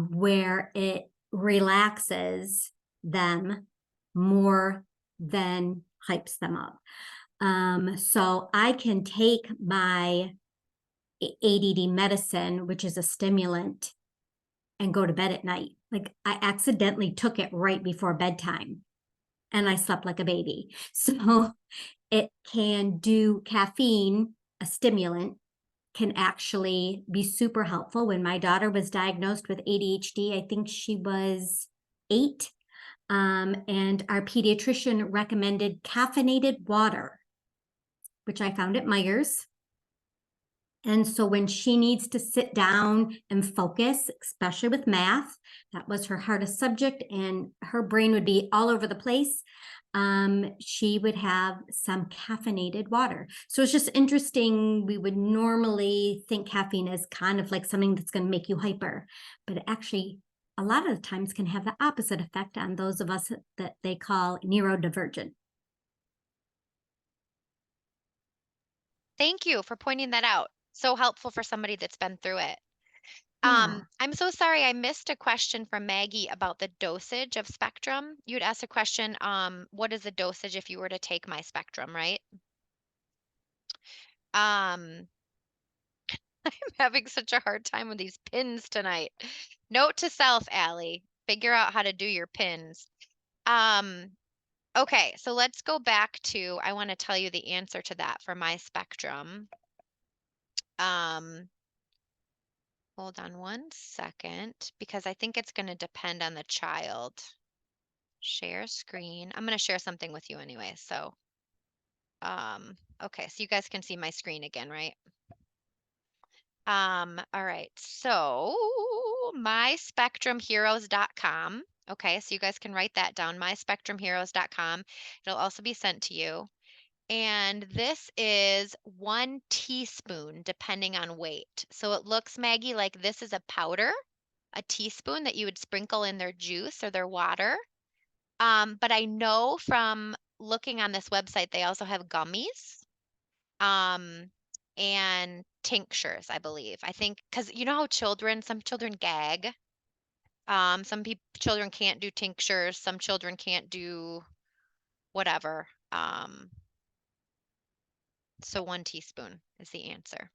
where it relaxes them more than hypes them up. So I can take my ADD medicine, which is a stimulant, and go to bed at night. Like I accidentally took it right before bedtime and I slept like a baby. So it can do caffeine, a stimulant, can actually be super helpful. When my daughter was diagnosed with ADHD, I think she was 8. And our pediatrician recommended caffeinated water, which I found at Meijer's. And so when she needs to sit down and focus, especially with math, that was her hardest subject, and her brain would be all over the place, she would have some caffeinated water. So it's just interesting. We would normally think caffeine is kind of like something that's going to make you hyper, but it actually, a lot of the times, can have the opposite effect on those of us that they call neurodivergent. Thank you for pointing that out. So helpful for somebody that's been through it. Yeah. I'm so sorry I missed a question from Maggie about the dosage of Spectrum. You'd asked a question, what is the dosage if you were to take my Spectrum, right? I'm having such a hard time with these pins tonight. Note to self, Allie, figure out how to do your pins. Okay, so let's go back to, I want to tell you the answer to that for my Spectrum. Hold on one second, because I think it's going to depend on the child. Share screen. I'm going to share something with you anyway. So, okay, so you guys can see my screen again, right? All right. So, myspectrumheroes.com. Okay, so you guys can write that down, myspectrumheroes.com. It'll also be sent to you. And this is 1 teaspoon, depending on weight. So it looks, Maggie, like this is a powder, a teaspoon that you would sprinkle in their juice or their water. But I know from looking on this website, they also have gummies, and tinctures, I believe. I think, because you know how some children gag. Children can't do tinctures, some children can't do whatever. So 1 teaspoon is the answer.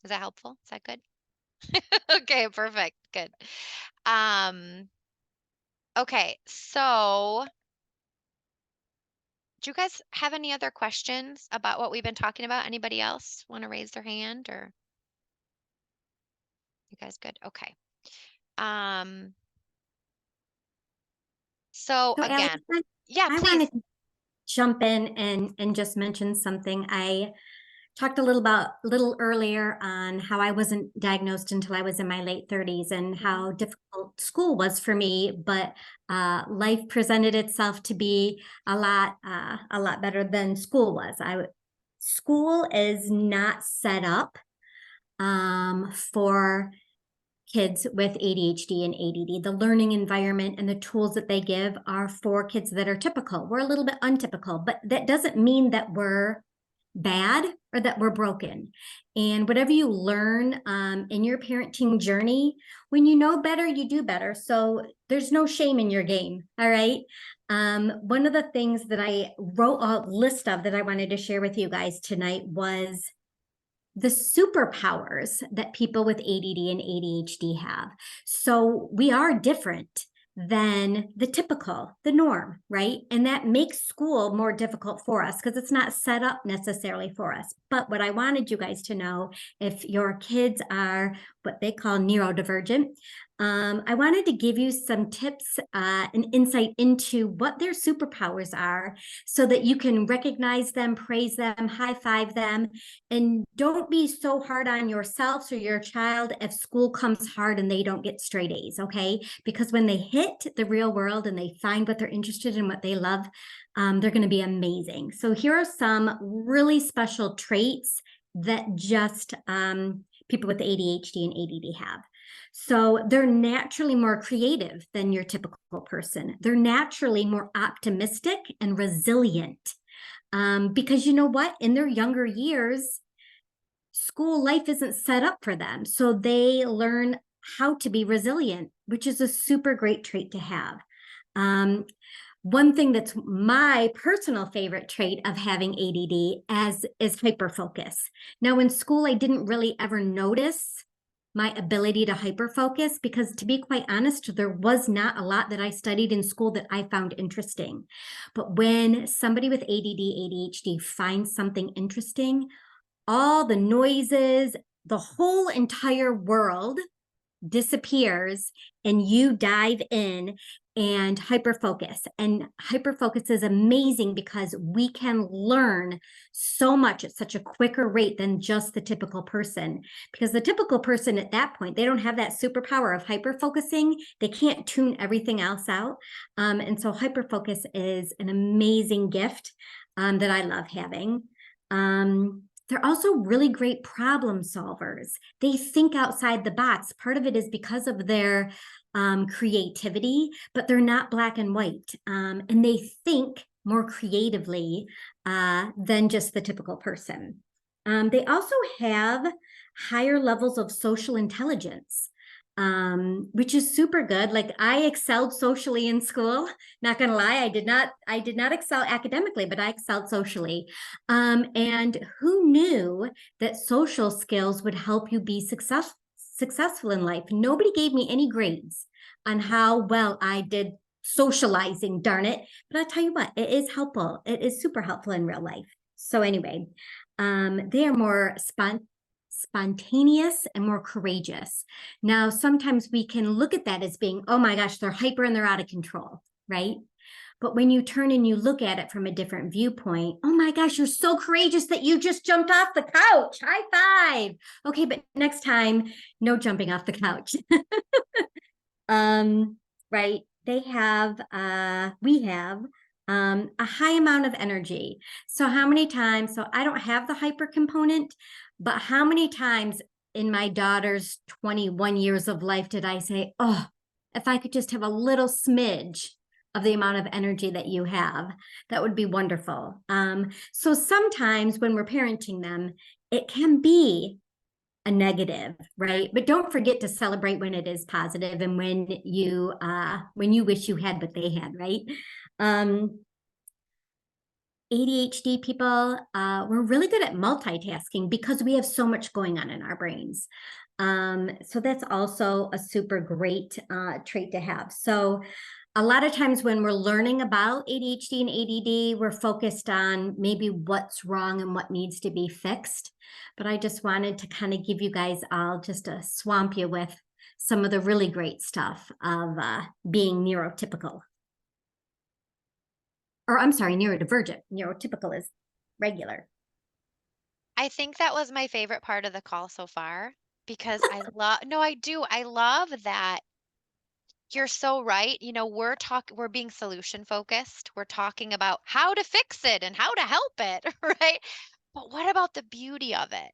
Is that helpful? Is that good? Okay, perfect. Good. Okay, so do you guys have any other questions about what we've been talking about? Anybody else want to raise their hand, or you guys good? Okay. So So Alex, again, yeah, I please. wanted to jump in and just mention something. I talked a little earlier on how I wasn't diagnosed until I was in my late 30s and how difficult school was for me, but life presented itself to be a lot better than school was. School is not set up for kids with ADHD and ADD. The learning environment and the tools that they give are for kids that are typical. We're a little bit untypical, but that doesn't mean that we're bad or that we're broken. And whatever you learn in your parenting journey, when you know better, you do better. So there's no shame in your game. All right. One of the things that I wrote a list of that I wanted to share with you guys tonight was the superpowers that people with ADD and ADHD have. So we are different than the norm, right? And that makes school more difficult for us because it's not set up necessarily for us. But what I wanted you guys to know, if your kids are what they call neurodivergent. I wanted to give you some tips and insight into what their superpowers are so that you can recognize them, praise them, high five them, and don't be so hard on yourselves or your child if school comes hard and they don't get straight A's, okay? Because when they hit the real world and they find what they're interested in, what they love, they're going to be amazing. So here are some really special traits that just people with ADHD and ADD have. So they're naturally more creative than your typical person. They're naturally more optimistic and resilient. Because you know what? In their younger years, school life isn't set up for them. So they learn how to be resilient, which is a super great trait to have. One thing that's my personal favorite trait of having ADD is hyperfocus. Now, in school, I didn't really ever notice my ability to hyperfocus because, to be quite honest, there was not a lot that I studied in school that I found interesting. But when somebody with ADD, ADHD finds something interesting, all the noises, the whole entire world disappears and you dive in and hyperfocus. And hyperfocus is amazing because we can learn so much at such a quicker rate than just the typical person. Because the typical person at that point, they don't have that superpower of hyperfocusing. They can't tune everything else out. And so hyperfocus is an amazing gift that I love having. They're also really great problem solvers. They think outside the box. Part of it is because of their creativity, but they're not black and white. And they think more creatively than just the typical person. They also have higher levels of social intelligence, which is super good. Like I excelled socially in school. Not gonna lie, I did not excel academically, but I excelled socially. And who knew that social skills would help you be successful in life? Nobody gave me any grades on how well I did socializing, darn it. But I'll tell you what, it is helpful. It is super helpful in real life. So anyway, they are more spontaneous and more courageous. Now, sometimes we can look at that as being, oh my gosh, they're hyper and they're out of control, right? But when you turn and you look at it from a different viewpoint, oh my gosh, you're so courageous that you just jumped off the couch. High five. Okay, but next time, no jumping off the couch. Right? We have a high amount of energy. So how many times, so I don't have the hyper component, but how many times in my daughter's 21 years of life did I say, oh, if I could just have a little smidge of the amount of energy that you have, that would be wonderful. So sometimes when we're parenting them, it can be a negative, right? But don't forget to celebrate when it is positive and when you wish you had what they had, right? ADHD people, we're really good at multitasking because we have so much going on in our brains. So that's also a super great trait to have. So a lot of times when we're learning about ADHD and ADD, we're focused on maybe what's wrong and what needs to be fixed. But I just wanted to kind of give you guys all just to swamp you with some of the really great stuff of being neurotypical. Or I'm sorry, neurodivergent. Neurotypical is regular. I think that was my favorite part of the call so far because no, I do. I love that you're so right. We're being solution focused. We're talking about how to fix it and how to help it, right? But what about the beauty of it?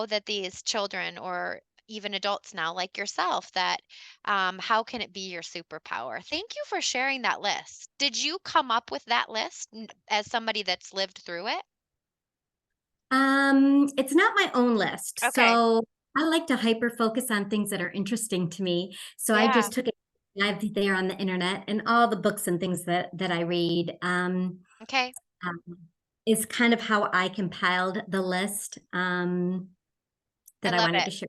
That these children or even adults now like yourself that how can it be your superpower? Thank you for sharing that list. Did you come up with that list as somebody that's lived through it? It's not my own list. Okay. So I like to hyper focus on things that are interesting to me. So I Yeah. just took it live there on the internet and all the books and things that I read. Okay. Um, is kind of how I compiled the list I that I love wanted it. to share.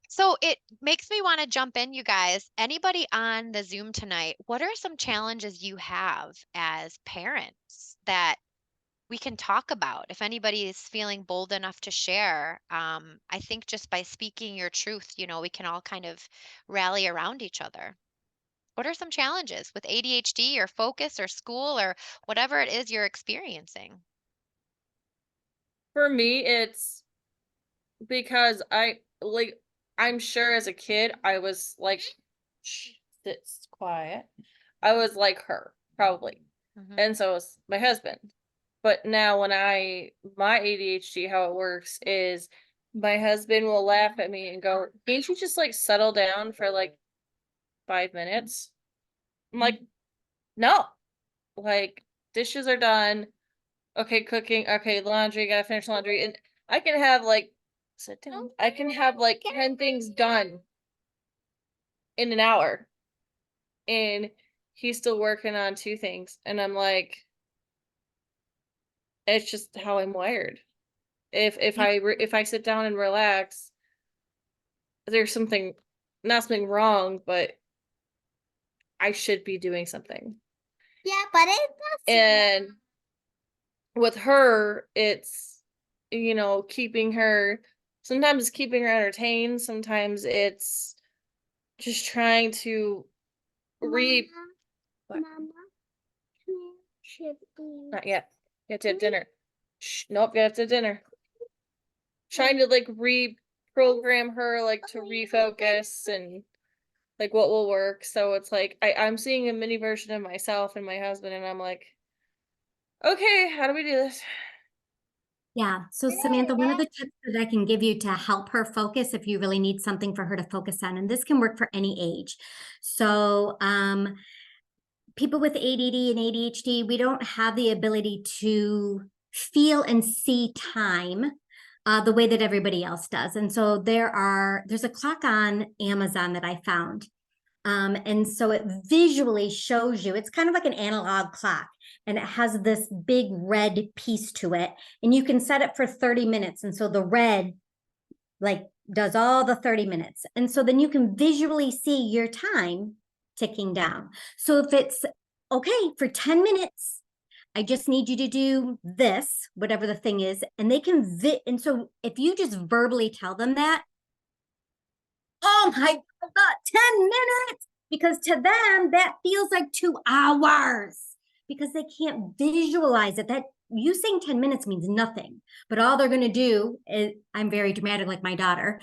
So it makes me want to jump in, you guys. Anybody on the Zoom tonight, what are some challenges you have as parents that we can talk about. If anybody is feeling bold enough to share, I think just by speaking your truth, we can all kind of rally around each other. What are some challenges with ADHD or focus or school or whatever it is you're experiencing? For me, it's because I'm sure as a kid I was like, shh, sit quiet. I was like her, probably. Hmm. And so was my husband. But now my ADHD, how it works is my husband will laugh at me and go, "Can't you just like settle down for like 5 minutes?" I'm like, no. Like, dishes are done. Okay, cooking. Okay, laundry, gotta finish laundry. And I can have like sit down. I can have like 10 things done in an hour. And he's still working on 2 things. And I'm like, it's just how I'm wired. If I sit down and relax, there's something not something wrong, but I should be doing something. Yeah, but it's not. And with her, it's sometimes it's keeping her entertained, sometimes it's just trying to read. What? Mama, should be. Not yet. You have to have dinner. Shh, nope, you have to have dinner. Trying to like reprogram her like to refocus and like what will work. So it's like I'm seeing a mini version of myself and my husband, and I'm like, okay, how do we do this? Yeah. So Samantha, one of the tips that I can give you to help her focus if you really need something for her to focus on, and this can work for any age. So people with ADD and ADHD, we don't have the ability to feel and see time the way that everybody else does. And so there's a clock on Amazon that I found. And so it visually shows you, it's kind of like an analog clock, and it has this big red piece to it, and you can set it for 30 minutes. And so the red like does all the 30 minutes. And so then you can visually see your time ticking down. So if it's okay for 10 minutes, I just need you to do this, whatever the thing is, and they can and so if you just verbally tell them that, oh my God, 10 minutes. Because to them, that feels like 2 hours because they can't visualize it. That you saying 10 minutes means nothing, but all they're going to do is, I'm very dramatic like my daughter.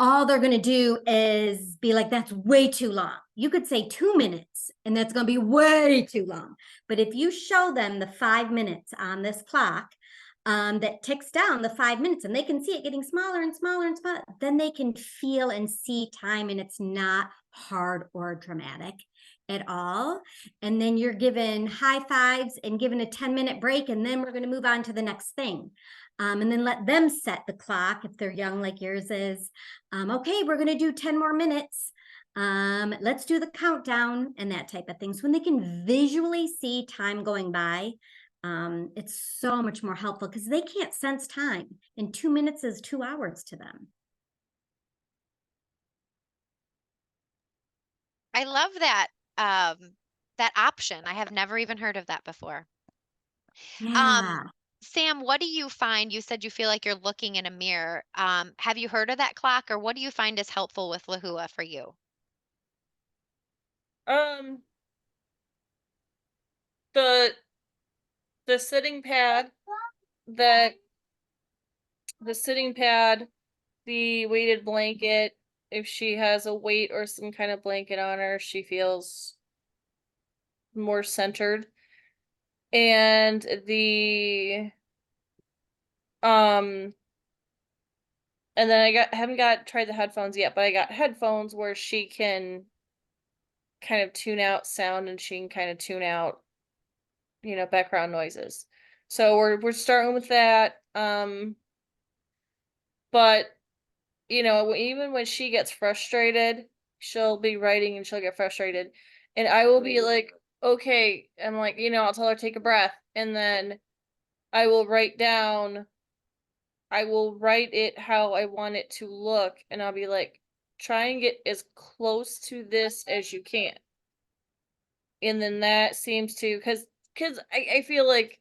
All they're going to do is be like, that's way too long. You could say 2 minutes and that's going to be way too long. But if you show them the 5 minutes on this clock, that ticks down the 5 minutes and they can see it getting smaller and smaller and smaller, then they can feel and see time, and it's not hard or dramatic at all. And then you're given high fives and given a 10-minute break, and then we're going to move on to the next thing. And then let them set the clock if they're young like yours is. Okay, we're going to do 10 more minutes. Let's do the countdown and that type of thing. So when they can visually see time going by, it's so much more helpful because they can't sense time, and 2 minutes is 2 hours to them. I love that option. I have never even heard of that before. Um, Yeah. Sam, what do you find? You said you feel like you're looking in a mirror. Have you heard of that clock, or what do you find is helpful with Lahua for you? Um, the the sitting pad, the the sitting pad, the weighted blanket. If she has a weight or some kind of blanket on her, she feels more centered. And um and then haven't got tried the headphones yet, but I got headphones where she can kind of tune out sound and she can kind of tune out, background noises. So we're starting with that. But even when she gets frustrated, she'll be writing and she'll get frustrated. And I will be like, okay, I'm like, I'll tell her take a breath. And then I will I will write it how I want it to look. And I'll be like, try and get as close to this as you can. And then that seems to, because I feel like,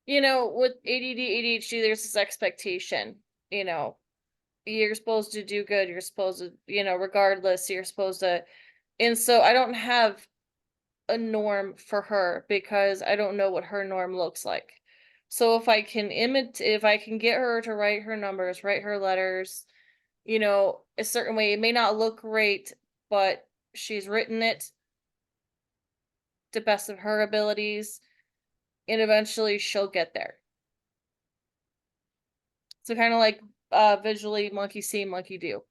with ADD, ADHD, there's this expectation, you know, you're supposed to do good. You're supposed to, regardless, you're supposed to. And so I don't have a norm for her because I don't know what her norm looks like. So if I can get her to write her numbers, write her letters, a certain way, it may not look great, but she's written it to the best of her abilities, and eventually she'll get there. So kind of like visually monkey see, monkey do.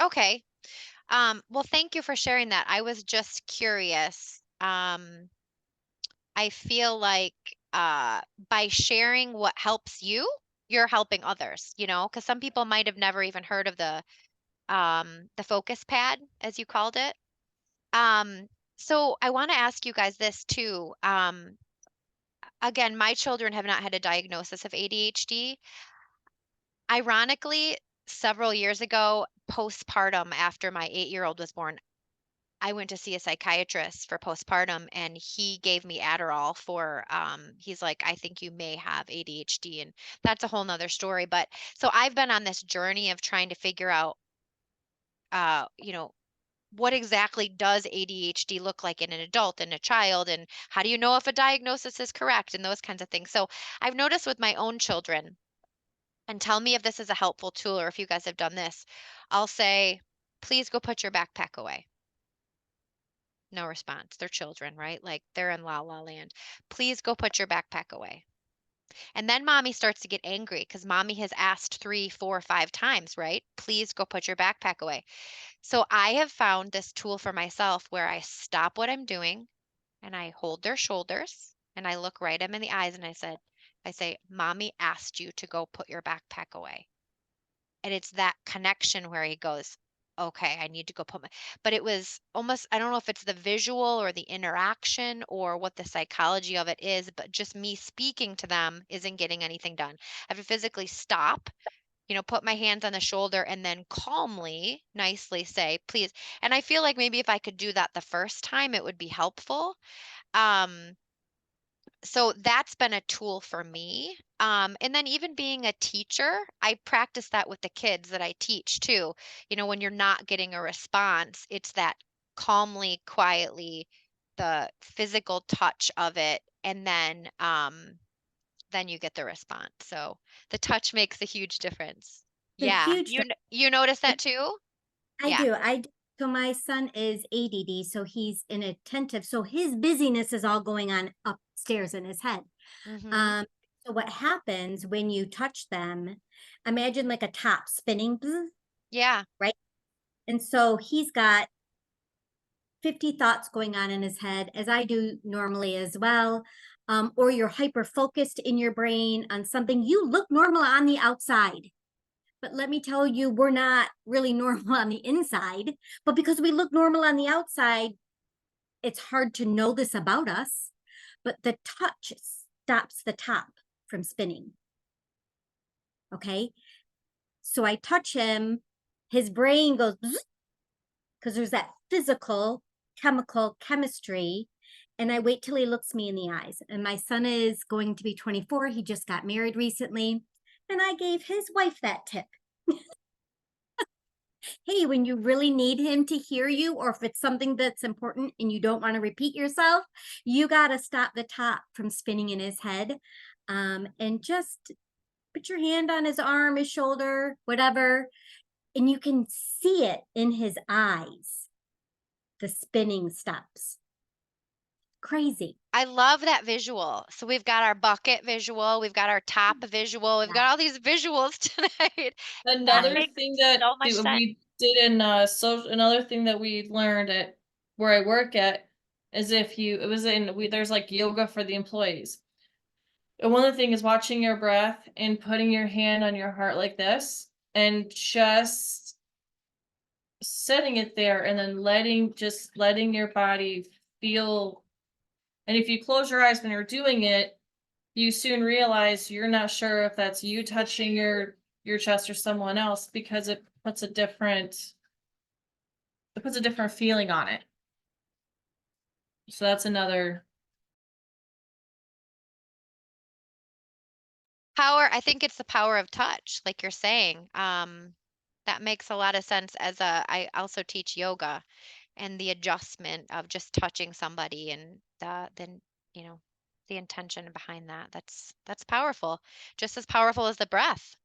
Okay. Well, thank you for sharing that. I was just curious. I feel like by sharing what helps you, you're helping others, because some people might have never even heard of the focus pad, as you called it. Um, so I want to ask you guys this too. Again, my children have not had a diagnosis of ADHD. Ironically, several years ago, postpartum, after my 8-year-old was born, I went to see a psychiatrist for postpartum and he gave me Adderall for he's like, I think you may have ADHD, and that's a whole nother story. But so I've been on this journey of trying to figure out uh, you know, what exactly does ADHD look like in an adult and a child, and how do you know if a diagnosis is correct, and those kinds of things. So I've noticed with my own children, and tell me if this is a helpful tool or if you guys have done this. I'll say, please go put your backpack away. No response. They're children, right? Like they're in la la land. Please go put your backpack away. And then mommy starts to get angry because mommy has asked 3, 4, 5 times, right? Please go put your backpack away. So I have found this tool for myself where I stop what I'm doing and I hold their shoulders and I look right them in the eyes and I say, mommy asked you to go put your backpack away. And it's that connection where he goes, okay, I need to go put my, but it was almost, I don't know if it's the visual or the interaction or what the psychology of it is, but just me speaking to them isn't getting anything done. I have to physically stop, put my hands on the shoulder and then calmly, nicely say, please. And I feel like maybe if I could do that the first time, it would be helpful. Um, so that's been a tool for me. And then even being a teacher, I practice that with the kids that I teach too. When you're not getting a response, it's that calmly, quietly, the physical touch of it, and then you get the response. So the touch makes a huge difference. The Yeah. huge You notice that too? I Yeah. do. So my son is ADD, so he's inattentive. So his busyness is all going on upstairs in his head. Mhm. Um, so what happens when you touch them, imagine like a top spinning, Yeah. right? And so he's got 50 thoughts going on in his head, as I do normally as well. Or you're hyper focused in your brain on something. You look normal on the outside. But let me tell you, we're not really normal on the inside. But because we look normal on the outside, it's hard to know this about us. But the touch stops the top from spinning. Okay. So I touch him, his brain goes because there's that physical, chemical chemistry. And I wait till he looks me in the eyes. And my son is going to be 24. He just got married recently. And I gave his wife that tip. Hey, when you really need him to hear you, or if it's something that's important and you don't want to repeat yourself, you got to stop the top from spinning in his head. And just put your hand on his arm, his shoulder, whatever. And you can see it in his eyes. The spinning stops. Crazy. I love that visual. So we've got our bucket visual, we've got our top visual, we've Yeah. got all these visuals tonight. That Another makes thing that so much sense. we did in another thing that we learned at where I work at is there's like yoga for the employees. And one of the things is watching your breath and putting your hand on your heart like this and just setting it there and then letting your body feel. And if you close your eyes when you're doing it, you soon realize you're not sure if that's you touching your chest or someone else, because it puts a different feeling on it. So that's another. I think it's the power of touch, like you're saying. That makes a lot of sense I also teach yoga and the adjustment of just touching somebody and then, you know, the intention behind that. That's powerful. Just as powerful as the breath.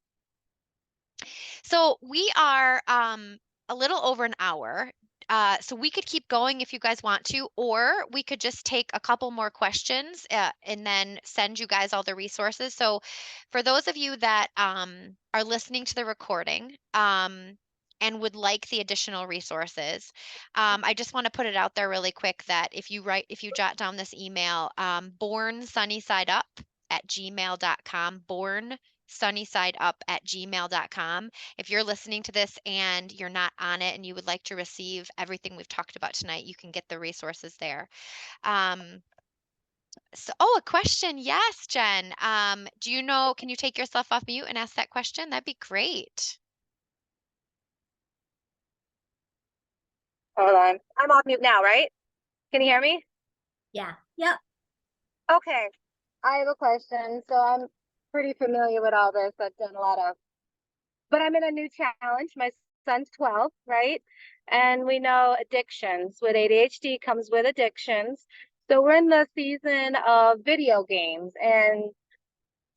So we are a little over an hour. So we could keep going if you guys want to, or we could just take a couple more questions and then send you guys all the resources. So for those of you that are listening to the recording and would like the additional resources, I just want to put it out there really quick that if you jot down this email, bornsunnyside@gmail.com, bornsunnyside@gmail.com. If you're listening to this and you're not on it and you would like to receive everything we've talked about tonight, you can get the resources there. Um, a question. Yes, Jen. Can you take yourself off mute and ask that question? That'd be great. Hold on. I'm off mute now, right? Can you hear me? Yeah. Yep. Okay. I have a question. So I'm pretty familiar with all this. I've done a lot of, but I'm in a new challenge. My son's 12, right? And we know addictions. With ADHD comes with addictions. So we're in the season of video games and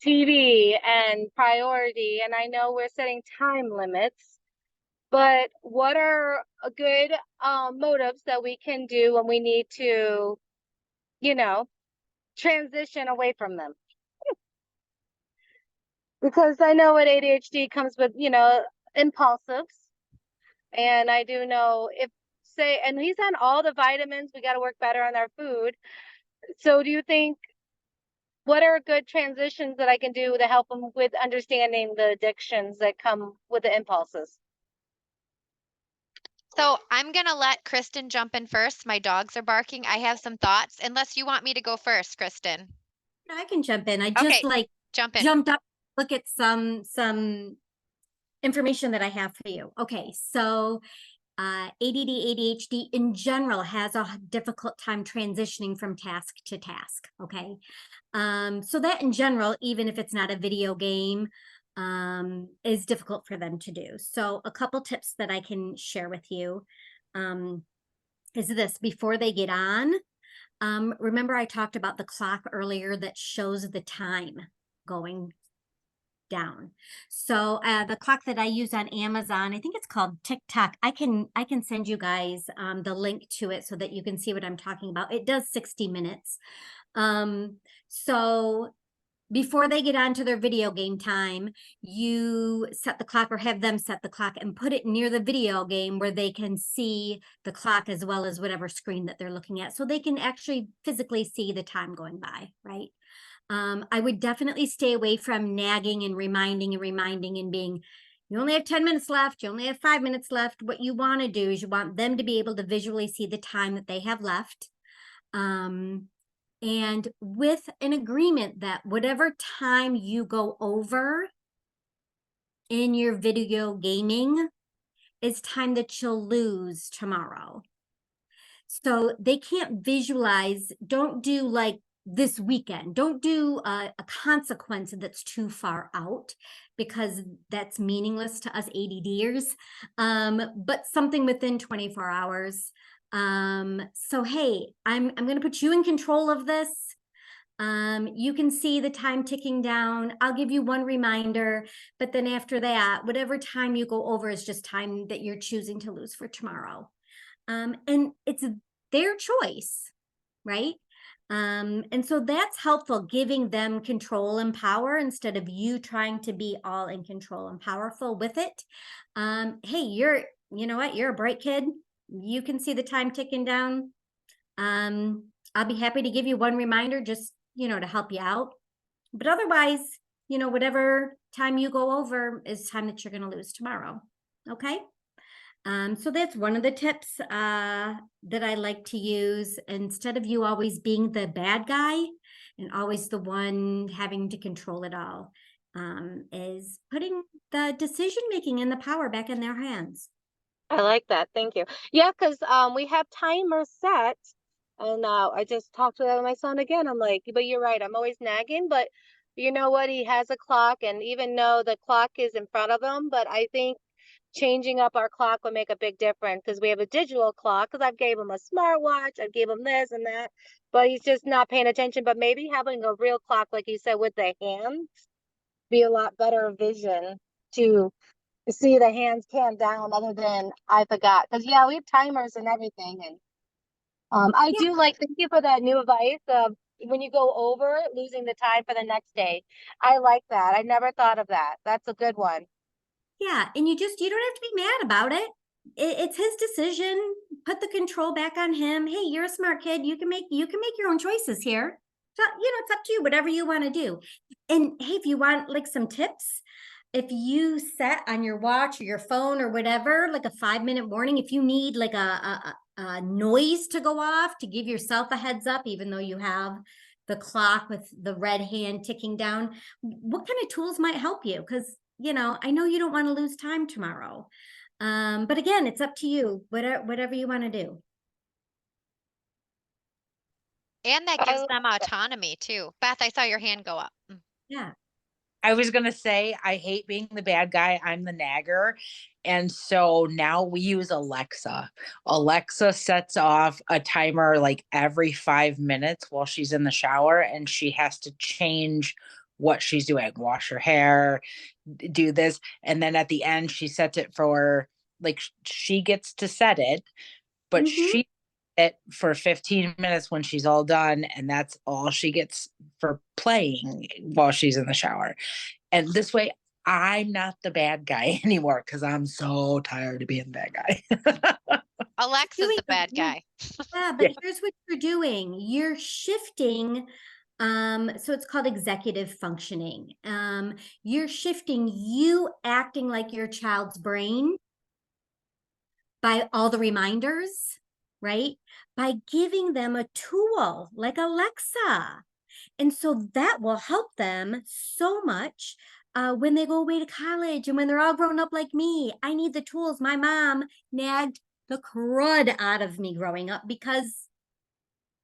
TV and priority. And I know we're setting time limits, but what are a good motives that we can do when we need to, you know, transition away from them? Because I know with ADHD comes with, impulsives. And I do know and he's on all the vitamins, we got to work better on our food. So do you think, what are good transitions that I can do to help him with understanding the addictions that come with the impulses? So I'm gonna let Kristen jump in first. My dogs are barking. I have some thoughts, unless you want me to go first, Kristen. No, I can jump in. I Okay, just like jump in. jumped up, look at some information that I have for you. Okay, so ADD, ADHD in general has a difficult time transitioning from task to task. Okay, so that in general, even if it's not a video game, is difficult for them to do. So a couple tips that I can share with you is this: before they get on, remember I talked about the clock earlier that shows the time going down. So the clock that I use on Amazon, I think it's called TikTok. I can send you guys the link to it so that you can see what I'm talking about. It does 60 minutes. So before they get onto their video game time, you set the clock or have them set the clock and put it near the video game where they can see the clock as well as whatever screen that they're looking at, so they can actually physically see the time going by, right? I would definitely stay away from nagging and reminding and being, you only have 10 minutes left, you only have 5 minutes left. What you want to do is you want them to be able to visually see the time that they have left. And with an agreement that whatever time you go over in your video gaming is time that you'll lose tomorrow. So they can't visualize, don't do like this weekend, don't do a consequence that's too far out, because that's meaningless to us ADDers, but something within 24 hours. So, hey, I'm going to put you in control of this. You can see the time ticking down. I'll give you one reminder, but then after that, whatever time you go over is just time that you're choosing to lose for tomorrow. And it's their choice, right? And so that's helpful, giving them control and power instead of you trying to be all in control and powerful with it. Hey, you know what? You're a bright kid. You can see the time ticking down. I'll be happy to give you one reminder, just, to help you out. But otherwise, whatever time you go over is time that you're going to lose tomorrow. Okay. So that's one of the tips that I like to use, instead of you always being the bad guy and always the one having to control it all, is putting the decision-making and the power back in their hands. I like that. Thank you. Yeah, because we have timers set And I just talked to my son again. I'm like, but you're right. I'm always nagging, but you know what? He has a clock, and even though the clock is in front of him, but I think changing up our clock would make a big difference because we have a digital clock. Because I've gave him a smartwatch, I gave him this and that, but he's just not paying attention. But maybe having a real clock, like you said, with the hands, be a lot better vision to see the hands count down other than I forgot. Because yeah, we have timers and everything. And I Yeah. do like, thank you for that new advice of when you go over losing the time for the next day. I like that. I never thought of that. That's a good one. Yeah, and you don't have to be mad about it. It's his decision. Put the control back on him. Hey, you're a smart kid. You can make your own choices here. So, it's up to you, whatever you want to do. And hey, if you want like some tips, if you set on your watch or your phone or whatever, like a 5-minute warning, if you need like a noise to go off to give yourself a heads up, even though you have the clock with the red hand ticking down, what kind of tools might help you? Because I know you don't want to lose time tomorrow. But again, it's up to you, whatever you want to do. And that I gives like them that. autonomy too. Beth, I saw your hand go up. Yeah. I was gonna say I hate being the bad guy. I'm the nagger. And so now we use Alexa. Alexa sets off a timer like every 5 minutes while she's in the shower, and she has to change what she's doing, wash her hair, do this. And then at the end, she sets it for like she gets to set it, but Mm-hmm. she it for 15 minutes when she's all done, and that's all she gets for playing while she's in the shower. And this way, I'm not the bad guy anymore because I'm so tired of being the bad guy. Alexa's Doing the bad yeah, guy. yeah, but Yeah. here's what you're doing. You're shifting. So it's called executive functioning. You're shifting you acting like your child's brain by all the reminders, right? By giving them a tool like Alexa. And so that will help them so much when they go away to college and when they're all grown up like me. I need the tools. My mom nagged the crud out of me growing up because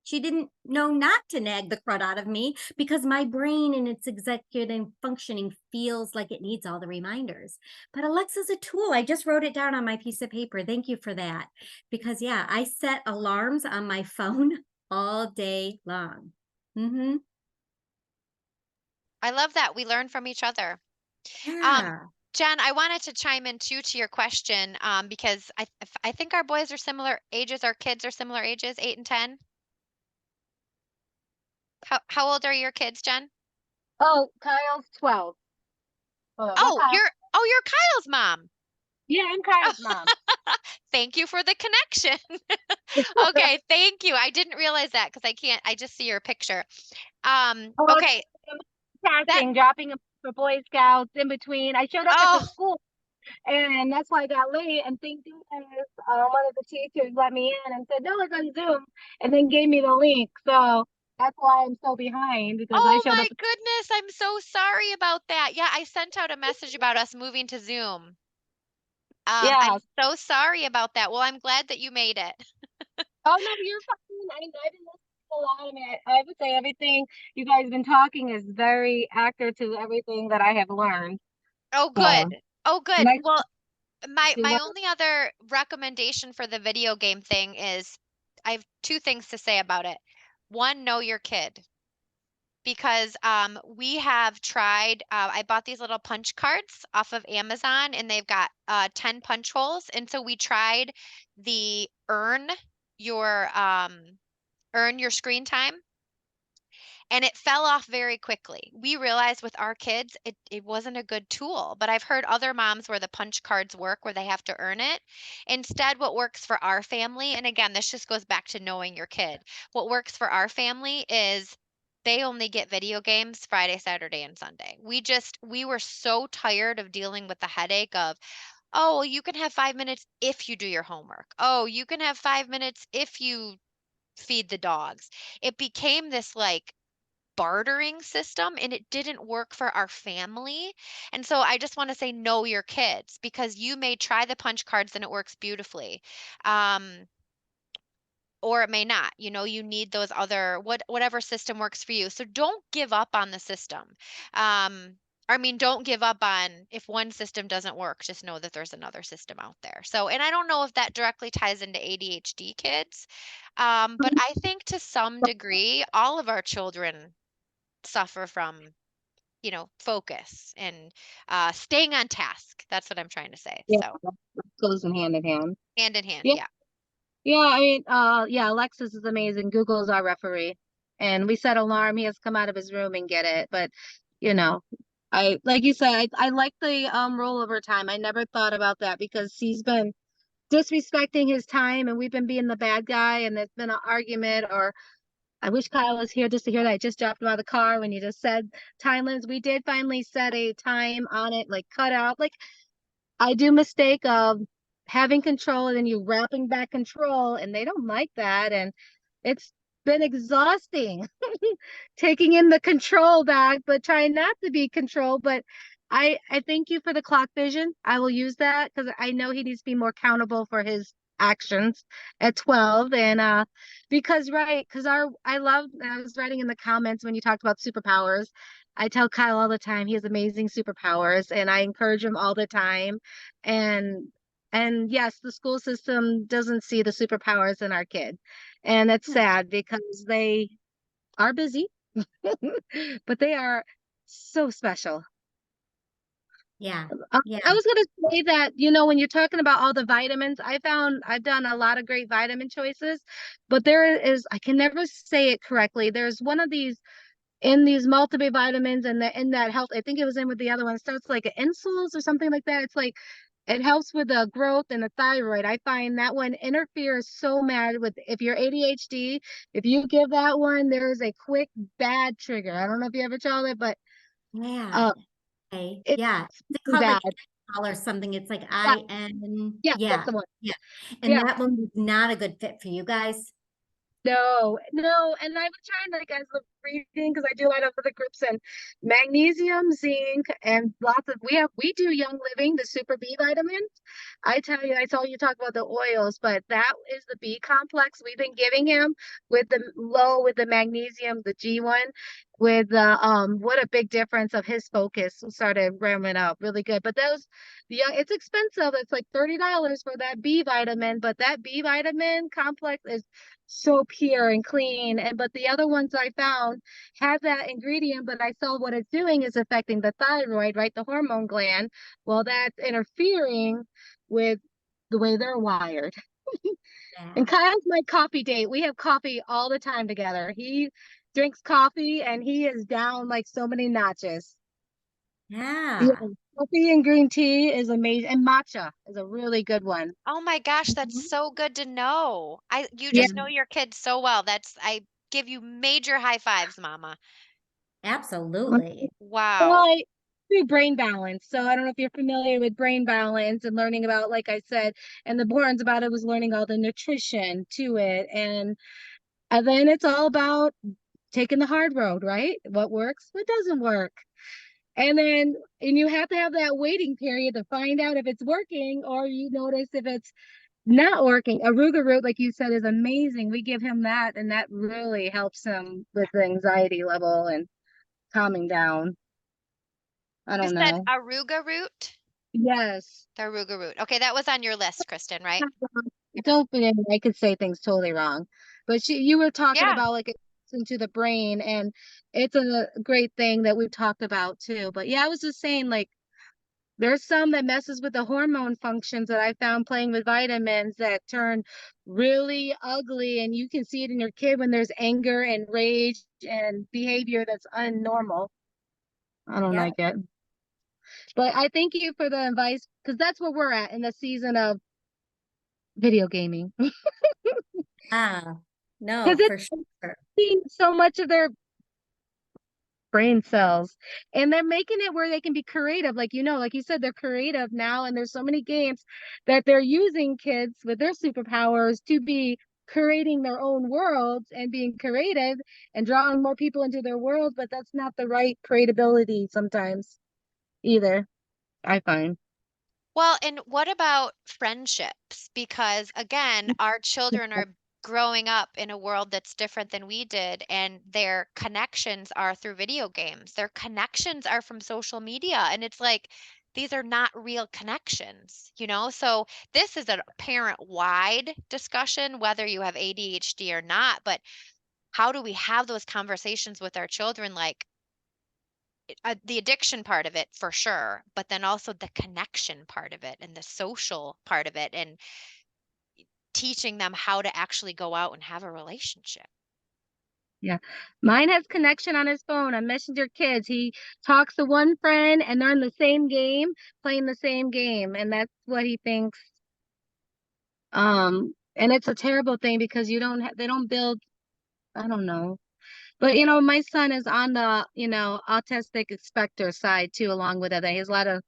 she didn't know not to nag the crud out of me because my brain in its executive functioning feels like it needs all the reminders. But Alexa's a tool. I just wrote it down on my piece of paper. Thank you for that. Because yeah, I set alarms on my phone all day long. Mm-hmm. I love that. We learn from each other. Um, Yeah. Jen, I wanted to chime in too to your question, because I think our boys are similar ages, our kids are similar ages, 8 and 10. How old are your kids, Jen? Oh, Kyle's 12. What Oh, Kyle? you're Kyle's mom. Yeah, I'm Kyle's mom. Thank you for the connection. Okay, thank you. I didn't realize that because I just see your picture. Oh, Okay, that casting, dropping him for Boy Scouts in between. I showed up at the oh, school, and that's why I got late. And thank goodness, one of the teachers let me in and said, "No, it's on Zoom," and then gave me the link. So that's why I'm so behind because I oh showed my up. goodness, I'm so sorry about that. Yeah, I sent out a message about us moving to Zoom. I'm Yes. so sorry about that. Well, I'm glad that you made it. Oh no, you're fine. I've been listening to a lot. I mean, I would say everything you guys have been talking is very accurate to everything that I have learned. Oh, So good. Oh, good. nice Well, my to my learn. only other recommendation for the video game thing is I have two things to say about it. One, know your kid. Because we have tried, I bought these little punch cards off of Amazon and they've got 10 punch holes. And so we tried the your earn your screen time, and it fell off very quickly. We realized with our kids, it wasn't a good tool, but I've heard other moms where the punch cards work where they have to earn it. Instead, what works for our family, and again, this just goes back to knowing your kid. What works for our family is they only get video games Friday, Saturday, and Sunday. We were so tired of dealing with the headache of, oh, well, you can have 5 minutes if you do your homework. Oh, you can have 5 minutes if you feed the dogs. It became this like bartering system and it didn't work for our family. And so I just want to say know your kids because you may try the punch cards and it works beautifully. Um or it may not. You need those other whatever system works for you. So don't give up on the system. Don't give up on if one system doesn't work, just know that there's another system out there. So, and I don't know if that directly ties into ADHD kids, but I think to some degree, all of our children suffer from, focus and staying on task. That's what I'm trying to say. Yeah, So, goes in hand in hand. hand in hand. Yeah. Yeah. Yeah, I mean, yeah, Alexis is amazing. Google's our referee. And we set alarm. He has to come out of his room and get it. But, you know, I like you said, I like the rollover time. I never thought about that because he's been disrespecting his time and we've been being the bad guy and there's been an argument or I wish Kyle was here just to hear that. I just dropped him out of the car when you just said time limits. We did finally set a time on it, like cut out. Like I do mistake of having control and then you wrapping back control and they don't like that and it's been exhausting taking in the control back but trying not to be controlled. But I thank you for the clock vision. I will use that because I know he needs to be more accountable for his actions at 12 and because right because I was writing in the comments when you talked about superpowers. I tell Kyle all the time he has amazing superpowers and I encourage him all the time. And yes, the school system doesn't see the superpowers in our kid. And it's sad because they are busy, but they are so special. Yeah. Yeah. I was going to say that, when you're talking about all the vitamins, I've done a lot of great vitamin choices, but I can never say it correctly. There's one of these in these multivitamins and in that health, I think it was in with the other one, starts like insules or something like that. It's like it helps with the growth and the thyroid. I find that one interferes so mad with if you're ADHD, if you give that one, there's a quick bad trigger. I don't know if you ever tried it, but Yeah. uh Okay. it's Yeah. They really call it bad. Encol or something. It's like Yeah, IN. yeah, that's Yeah. the one. Yeah. And Yeah. that one was not a good fit for you guys. No, no, and I've been trying like as the reading because I do a lot of other groups and magnesium, zinc, and lots of we do Young Living, the super B vitamin. I saw you talk about the oils, but that is the B complex we've been giving him with the magnesium, the G one, with the what a big difference of his focus started ramming up really good. But yeah, it's expensive. It's like $30 for that B vitamin, but that B vitamin complex is so pure and clean. And but the other ones I found have that ingredient, but I saw what it's doing is affecting the thyroid, right? The hormone gland. Well, that's interfering with the way they're wired. And Yeah. Kyle's my coffee date. We have coffee all the time together. He drinks coffee and he is down like so many notches. Yeah, Yeah. coffee and green tea is amazing. And matcha is a really good one. Oh my gosh, that's Mhm. so good to know. You Yeah. just know your kids so well. I give you major high fives, mama. Absolutely. Well, Wow. I do brain balance. So I don't know if you're familiar with brain balance and learning about, like I said, and the importance about it was learning all the nutrition to it. And then it's all about taking the hard road, right? What works, what doesn't work. And you have to have that waiting period to find out if it's working or you notice if it's not working. Arugula root, like you said, is amazing. We give him that, and that really helps him with the anxiety level and calming down. I You don't said know. aruga root? Yes. The aruga root. Okay, that was on your list, Kristin, right? Don't forget, I could say things totally wrong, but you were talking Yeah. about like it's into the brain, and it's a great thing that we've talked about too. But yeah, I was just saying like there's some that messes with the hormone functions that I found playing with vitamins that turn really ugly, and you can see it in your kid when there's anger and rage and behavior that's unnormal. I don't Yeah. like it. But I thank you for the advice because that's where we're at in the season of video gaming. Ah, no, Because for it's sure. eating so much of their brain cells and they're making it where they can be creative, like like you said, they're creative now and there's so many games that they're using kids with their superpowers to be creating their own worlds and being creative and drawing more people into their world, but that's not the right creatability sometimes either, I find. Well, and what about friendships? Because again, our children are growing up in a world that's different than we did, and their connections are through video games. Their connections are from social media, and it's like these are not real connections, you know? So this is a parent-wide discussion, whether you have ADHD or not, but how do we have those conversations with our children, like the addiction part of it for sure, but then also the connection part of it and the social part of it, and teaching them how to actually go out and have a relationship. Yeah. Mine has connection on his phone on Messenger Kids. He talks to one friend and they're in the same game, playing the same game, and that's what he thinks. And it's a terrible thing because they don't build, I don't know. But my son is on the, autistic spectrum side too, along with other. He has a lot of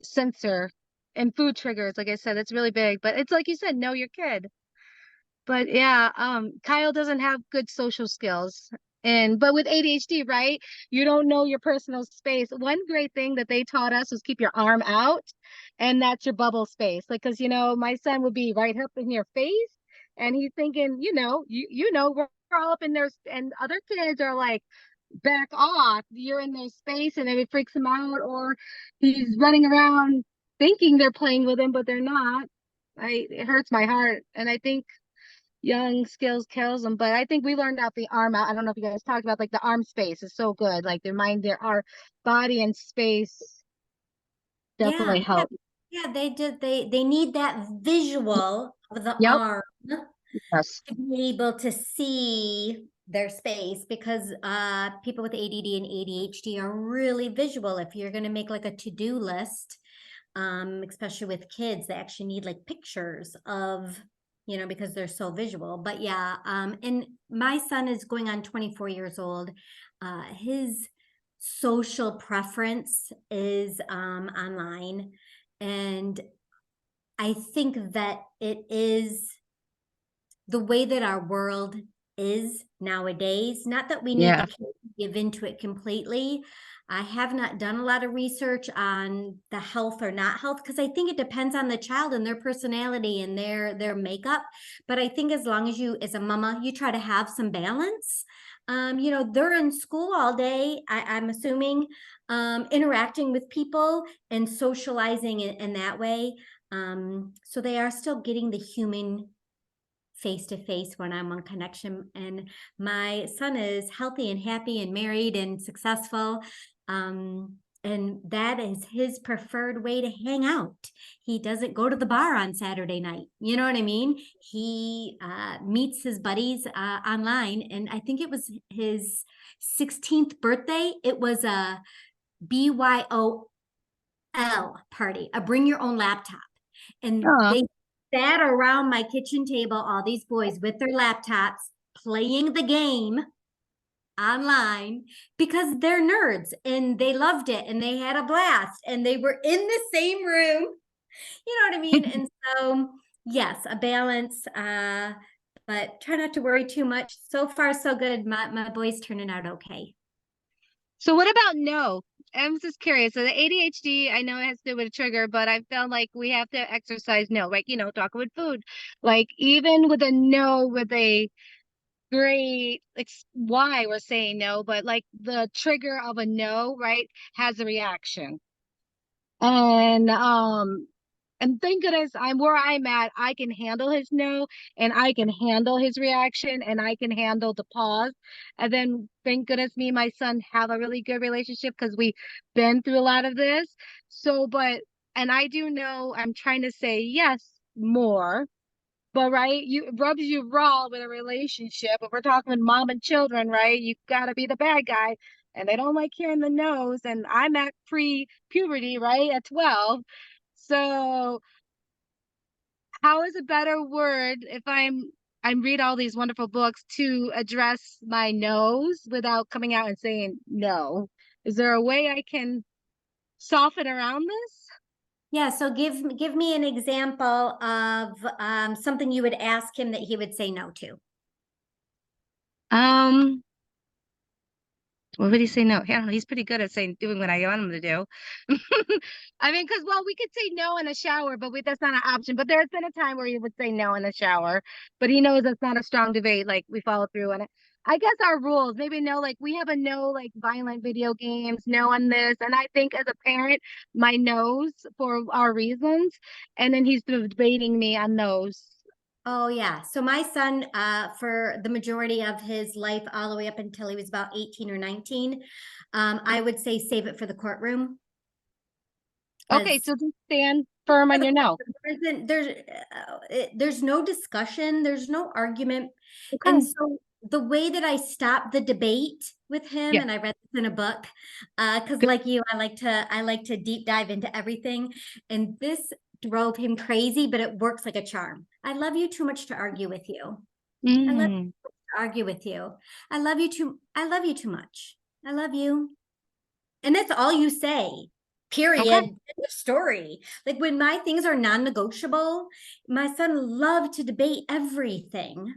sensor and food triggers. Like I said, it's really big. But it's like you said, know your kid. But yeah, Kyle doesn't have good social skills. But with ADHD, right? You don't know your personal space. One great thing that they taught us was keep your arm out, and that's your bubble space. Like, because my son would be right up in your face, and he's thinking, we're all up in there, and other kids are like, back off. You're in their space, and then it freaks him out, or he's running around thinking they're playing with him, but they're not. It hurts my heart, and I think young skills kills them. But I think we learned out the arm out. I don't know if you guys talked about like the arm space is so good. Like our body and space Yeah, definitely yeah, help. yeah. They need that visual of the Yep. arm Yes. to be able to see their space, because people with ADD and ADHD are really visual. If you're going to make like a to-do list, especially with kids, they actually need like pictures of, because they're so visual. But yeah, and my son is going on 24 years old. His social preference is online, and I think that it is the way that our world is nowadays. Not that we need Yeah. to give into it completely. I have not done a lot of research on the health or not health, because I think it depends on the child and their personality and their makeup. But I think as long as you, as a mama, you try to have some balance. They're in school all day, I'm assuming, interacting with people and socializing in that way. So they are still getting the human face to face, one-on-one connection. And my son is healthy and happy and married and successful. And that is his preferred way to hang out. He doesn't go to the bar on Saturday night. You know what I mean? He meets his buddies online. And I think it was his 16th birthday. It was a BYOL party, a bring your own laptop. And Oh, they sat around my kitchen table, all these boys with their laptops, playing the game online, because they're nerds and they loved it and they had a blast and they were in the same room. You know what I mean? And so, yes, a balance, but try not to worry too much. So far, so good. My boy's turning out okay. so what about no? I'm just curious. So the ADHD, I know it has to do with a trigger, but I felt like we have to exercise no, like, talking with food. Like even with a no, with a great why we're saying no, but like the trigger of a no, right, has a reaction. And thank goodness I'm where I'm at. I can handle his no, and I can handle his reaction, and I can handle the pause. And then thank goodness me and my son have a really good relationship because we've been through a lot of this. And I do know I'm trying to say yes more, but right, it rubs you raw with a relationship. If we're talking with mom and children, right, you gotta be the bad guy, and they don't like hearing the no's. And I'm at pre-puberty, right, at 12. So how is a better word if I read all these wonderful books to address my no's without coming out and saying no? Is there a way I can soften around this? Yeah, so give me an example of something you would ask him that he would say no to. Um, What would he say no? I don't know. He's pretty good at doing what I want him to do. I mean, because well, we could say no in the shower, but that's not an option. But there's been a time where he would say no in the shower, but he knows that's not a strong debate. Like we follow through on it. I guess our rules, maybe no, like we have a no, like violent video games, no on this. And I think as a parent, my no's for our reasons. And then he's debating me on those. Oh yeah. So my son, for the majority of his life, all the way up until he was about 18 or 19, I would say save it for the courtroom. Okay, so just stand firm on your no. There's no discussion, there's no argument. Okay. And so the way that I stopped the debate with him, Yeah. and I read this in a book, because like you, I like to deep dive into everything. And this drove him crazy, but it works like a charm. I love you too much to argue with you. I love you to argue with you. I love you too much. I love you. And that's all you say. Period. Okay. End of story. Like when my things are non-negotiable, my son loved to debate everything.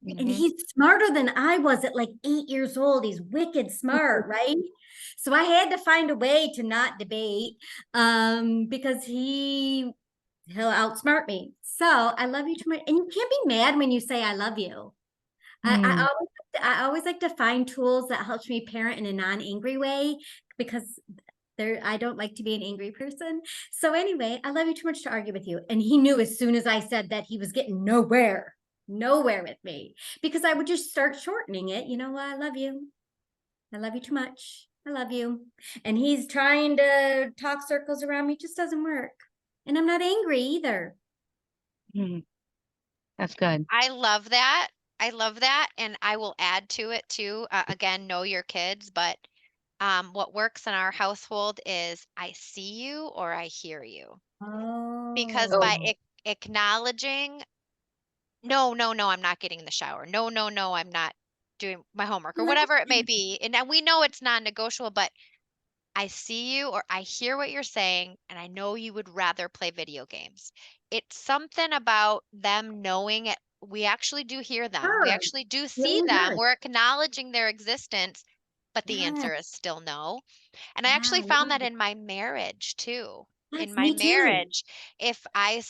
And he's smarter than I was at like 8 years old. He's wicked smart, right? So I had to find a way to not debate, because he'll outsmart me. So I love you too much. And you can't be mad when you say I love you. I always like to find tools that helps me parent in a non-angry way, because I don't like to be an angry person. So anyway, I love you too much to argue with you. And he knew as soon as I said that he was getting nowhere with me, because I would just start shortening it. You know what? I love you. I love you too much. I love you. And he's trying to talk circles around me. It just doesn't work. And I'm not angry either. That's good. I love that. I love that. And I will add to it too. Again, know your kids, but what works in our household is I see you or I hear you. Because by acknowledging, no, no, no, I'm not getting in the shower. No, no, no, I'm not doing my homework or whatever it may be. And now we know it's non-negotiable, but I see you or I hear what you're saying, and I know you would rather play video games. It's something about them knowing it. We actually do hear them. We Sure. actually do see Really them. does. We're acknowledging their existence, but the Yes. answer is still no. And I Yeah, actually I found love that it. in my marriage too. Yes, In my me too. marriage, if I've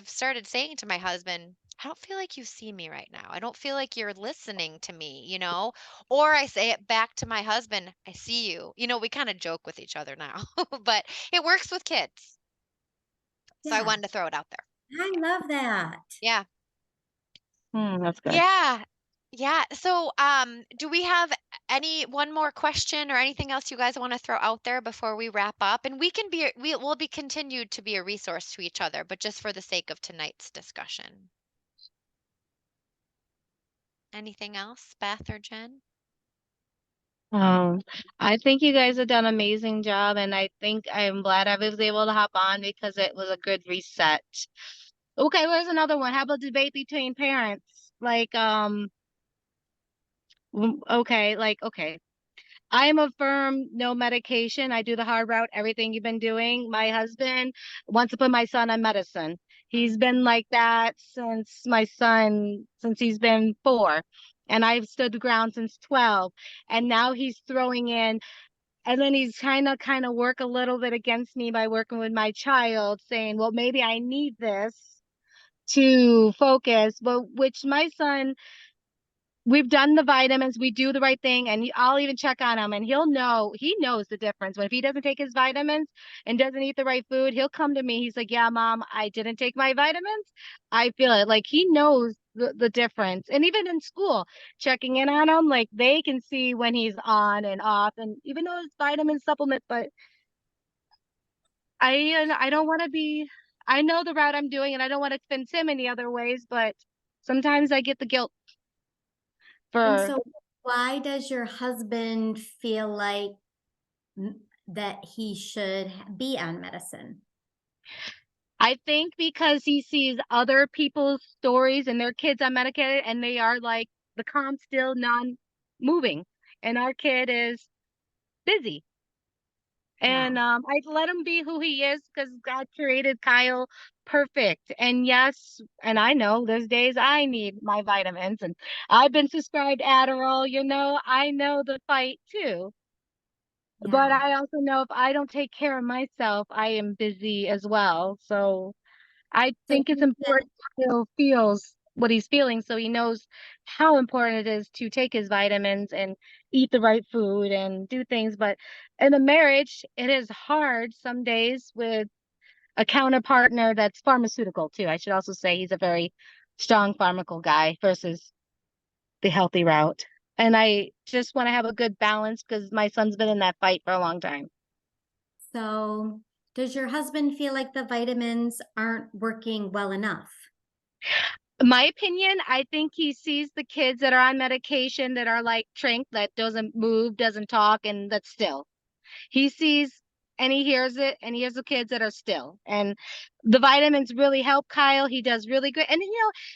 started saying to my husband, I don't feel like you see me right now. I don't feel like you're listening to me, you know? Or I say it back to my husband, I see you. You know, we kind of joke with each other now, but it works with kids. So I Yeah, wanted to throw it out there. I love that. Yeah. That's good. Yeah. Yeah. So, do we have one more question or anything else you guys want to throw out there before we wrap up? And we will be continued to be a resource to each other, but just for the sake of tonight's discussion. Anything else, Beth or Jen? I think you guys have done an amazing job, and I think I'm glad I was able to hop on because it was a good reset. Okay, where's another one? How about debate between parents? Like, okay. I am a firm no medication. I do the hard route, everything you've been doing. My husband wants to put my son on medicine. He's been like that since he's been 4. And I've stood the ground since 12. And now he's throwing in, and then he's kind of work a little bit against me by working with my child, saying, well, maybe I need this to focus. But which my son, we've done the vitamins, we do the right thing, and I'll even check on him, and he knows the difference. But if he doesn't take his vitamins and doesn't eat the right food, he'll come to me. He's like, yeah, mom, I didn't take my vitamins. I feel it. Like he knows the difference. And even in school, checking in on him, like they can see when he's on and off, and even though it's vitamin supplement, but I don't want to be, I know the route I'm doing, and I don't want to convince him any other ways, but sometimes I get the guilt And for. so why does your husband feel like that he should be on medicine? I think because he sees other people's stories and their kids on medicated, and they are like the calm, still non-moving, and our kid is busy. And Wow. I let him be who he is because God created Kyle perfect. And yes, and I know there's days I need my vitamins, and I've been prescribed Adderall, I know the fight too. But Yeah. I also know if I don't take care of myself, I am busy as well. So I So think it's important Kyle feels what he's feeling so he knows how important it is to take his vitamins and eat the right food and do things. But in a marriage, it is hard some days with a counterpartner that's pharmaceutical too. I should also say he's a very strong pharmaceutical guy versus the healthy route. And I just want to have a good balance because my son's been in that fight for a long time. So does your husband feel like the vitamins aren't working well enough? My opinion, I think he sees the kids that are on medication that are like Trink, that doesn't move, doesn't talk, and that's still. He sees and he hears it, and he hears the kids that are still. And the vitamins really help Kyle. He does really good. And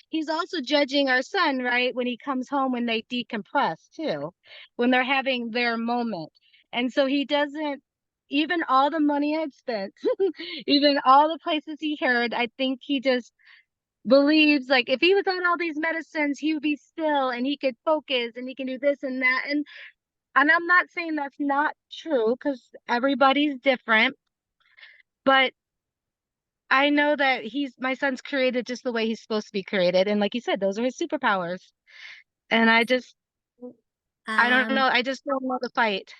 he's also judging our son, right? When he comes home, when they decompress too, when they're having their moment. And so he doesn't, even all the money I'd spent, even all the places he heard, I think he just believes like if he was on all these medicines, he would be still and he could focus and he can do this and that. And I'm not saying that's not true because everybody's different, but I know that my son's created just the way he's supposed to be created. And like you said, those are his superpowers. And I don't Um, know. I just don't know the fight.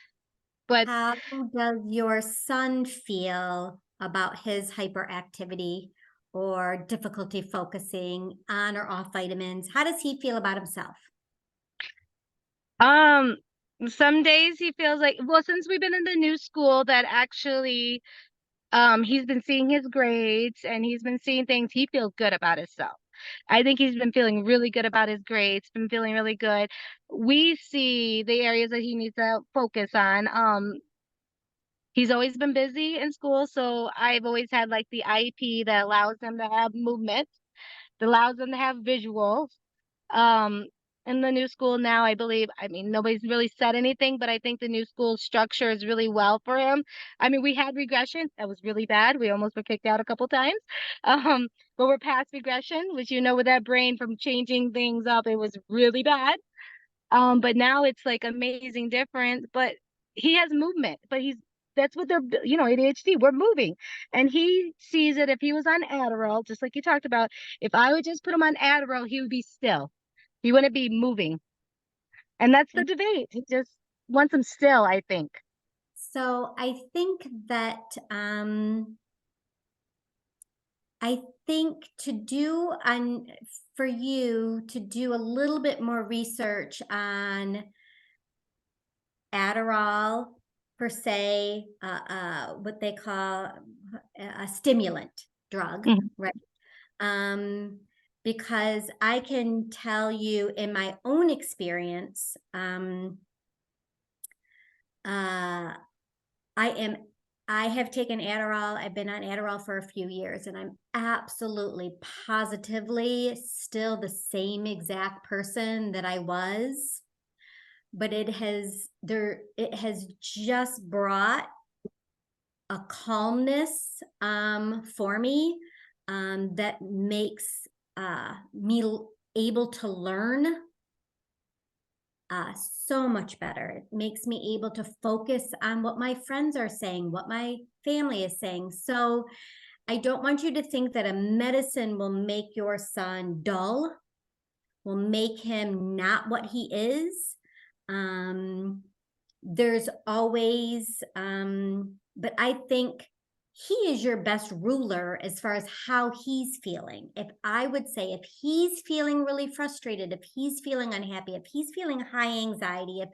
But how does your son feel about his hyperactivity or difficulty focusing on or off vitamins? How does he feel about himself? um some days he feels like, well, since we've been in the new school that actually he's been seeing his grades and he's been seeing things, he feels good about himself. I think he's been feeling really good about his grades, been feeling really good. We see the areas that he needs to focus on. He's always been busy in school, so I've always had like the IEP that allows him to have movement, that allows him to have visuals. Um, in the new school now, I believe, I mean, nobody's really said anything, but I think the new school structure is really well for him. I mean, we had regression. That was really bad. We almost were kicked out a couple times. Um, but we're past regression, which with that brain from changing things up, it was really bad. But now it's like amazing difference. But he has movement, but that's what they're, ADHD, we're moving. And he sees it if he was on Adderall, just like you talked about, if I would just put him on Adderall, he would be still. He wouldn't be moving. And that's the debate. He just wants him still, I think. So I think for you to do a little bit more research on Adderall per se, what they call a stimulant drug, Mhm. right? Because I can tell you in my own experience, uh, I have taken Adderall. I've been on Adderall for a few years, and I'm absolutely positively still the same exact person that I was. But it has just brought a calmness for me that makes me able to learn so much better. It makes me able to focus on what my friends are saying, what my family is saying. So I don't want you to think that a medicine will make your son dull, will make him not what he is. There's always, but I think he is your best ruler as far as how he's feeling. If I would say, if he's feeling really frustrated, if he's feeling unhappy, if he's feeling high anxiety, if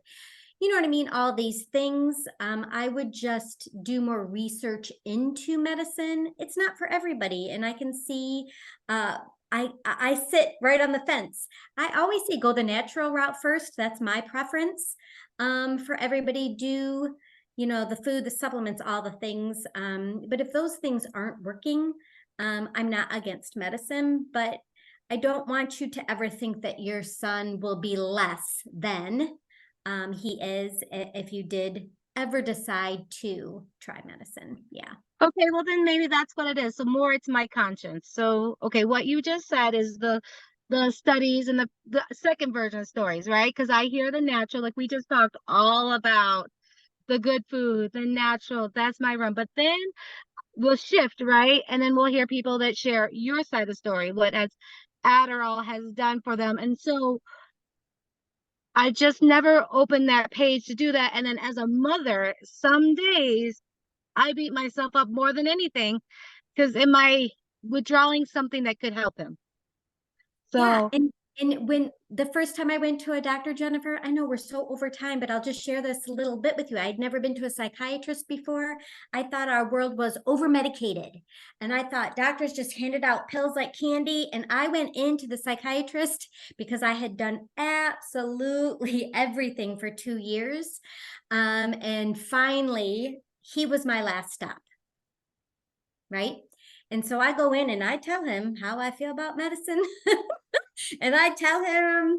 you know what I mean, all these things, I would just do more research into medicine. It's not for everybody, and I can see. I sit right on the fence. I always say go the natural route first. That's my preference. For everybody, do the food, the supplements, all the things. But if those things aren't working, I'm not against medicine, but I don't want you to ever think that your son will be less than he is if you did ever decide to try medicine. Yeah. Okay, well then maybe that's what it is. So more it's my conscience. So okay, what you just said is the studies and the second version of stories, right? Because I hear the natural, like we just talked all about the good food, the natural, that's my run. But then we'll shift, right? And then we'll hear people that share your side of the story, what has Adderall has done for them. And so I just never opened that page to do that. And then as a mother, some days I beat myself up more than anything because am I withdrawing something that could help him? Yeah, So and when the first time I went to a doctor, Jennifer, I know we're so over time, but I'll just share this a little bit with you. I'd never been to a psychiatrist before. I thought our world was over medicated, and I thought doctors just handed out pills like candy. And I went into the psychiatrist because I had done absolutely everything for 2 years, and finally he was my last stop, right? And so I go in and I tell him how I feel about medicine. And I tell him,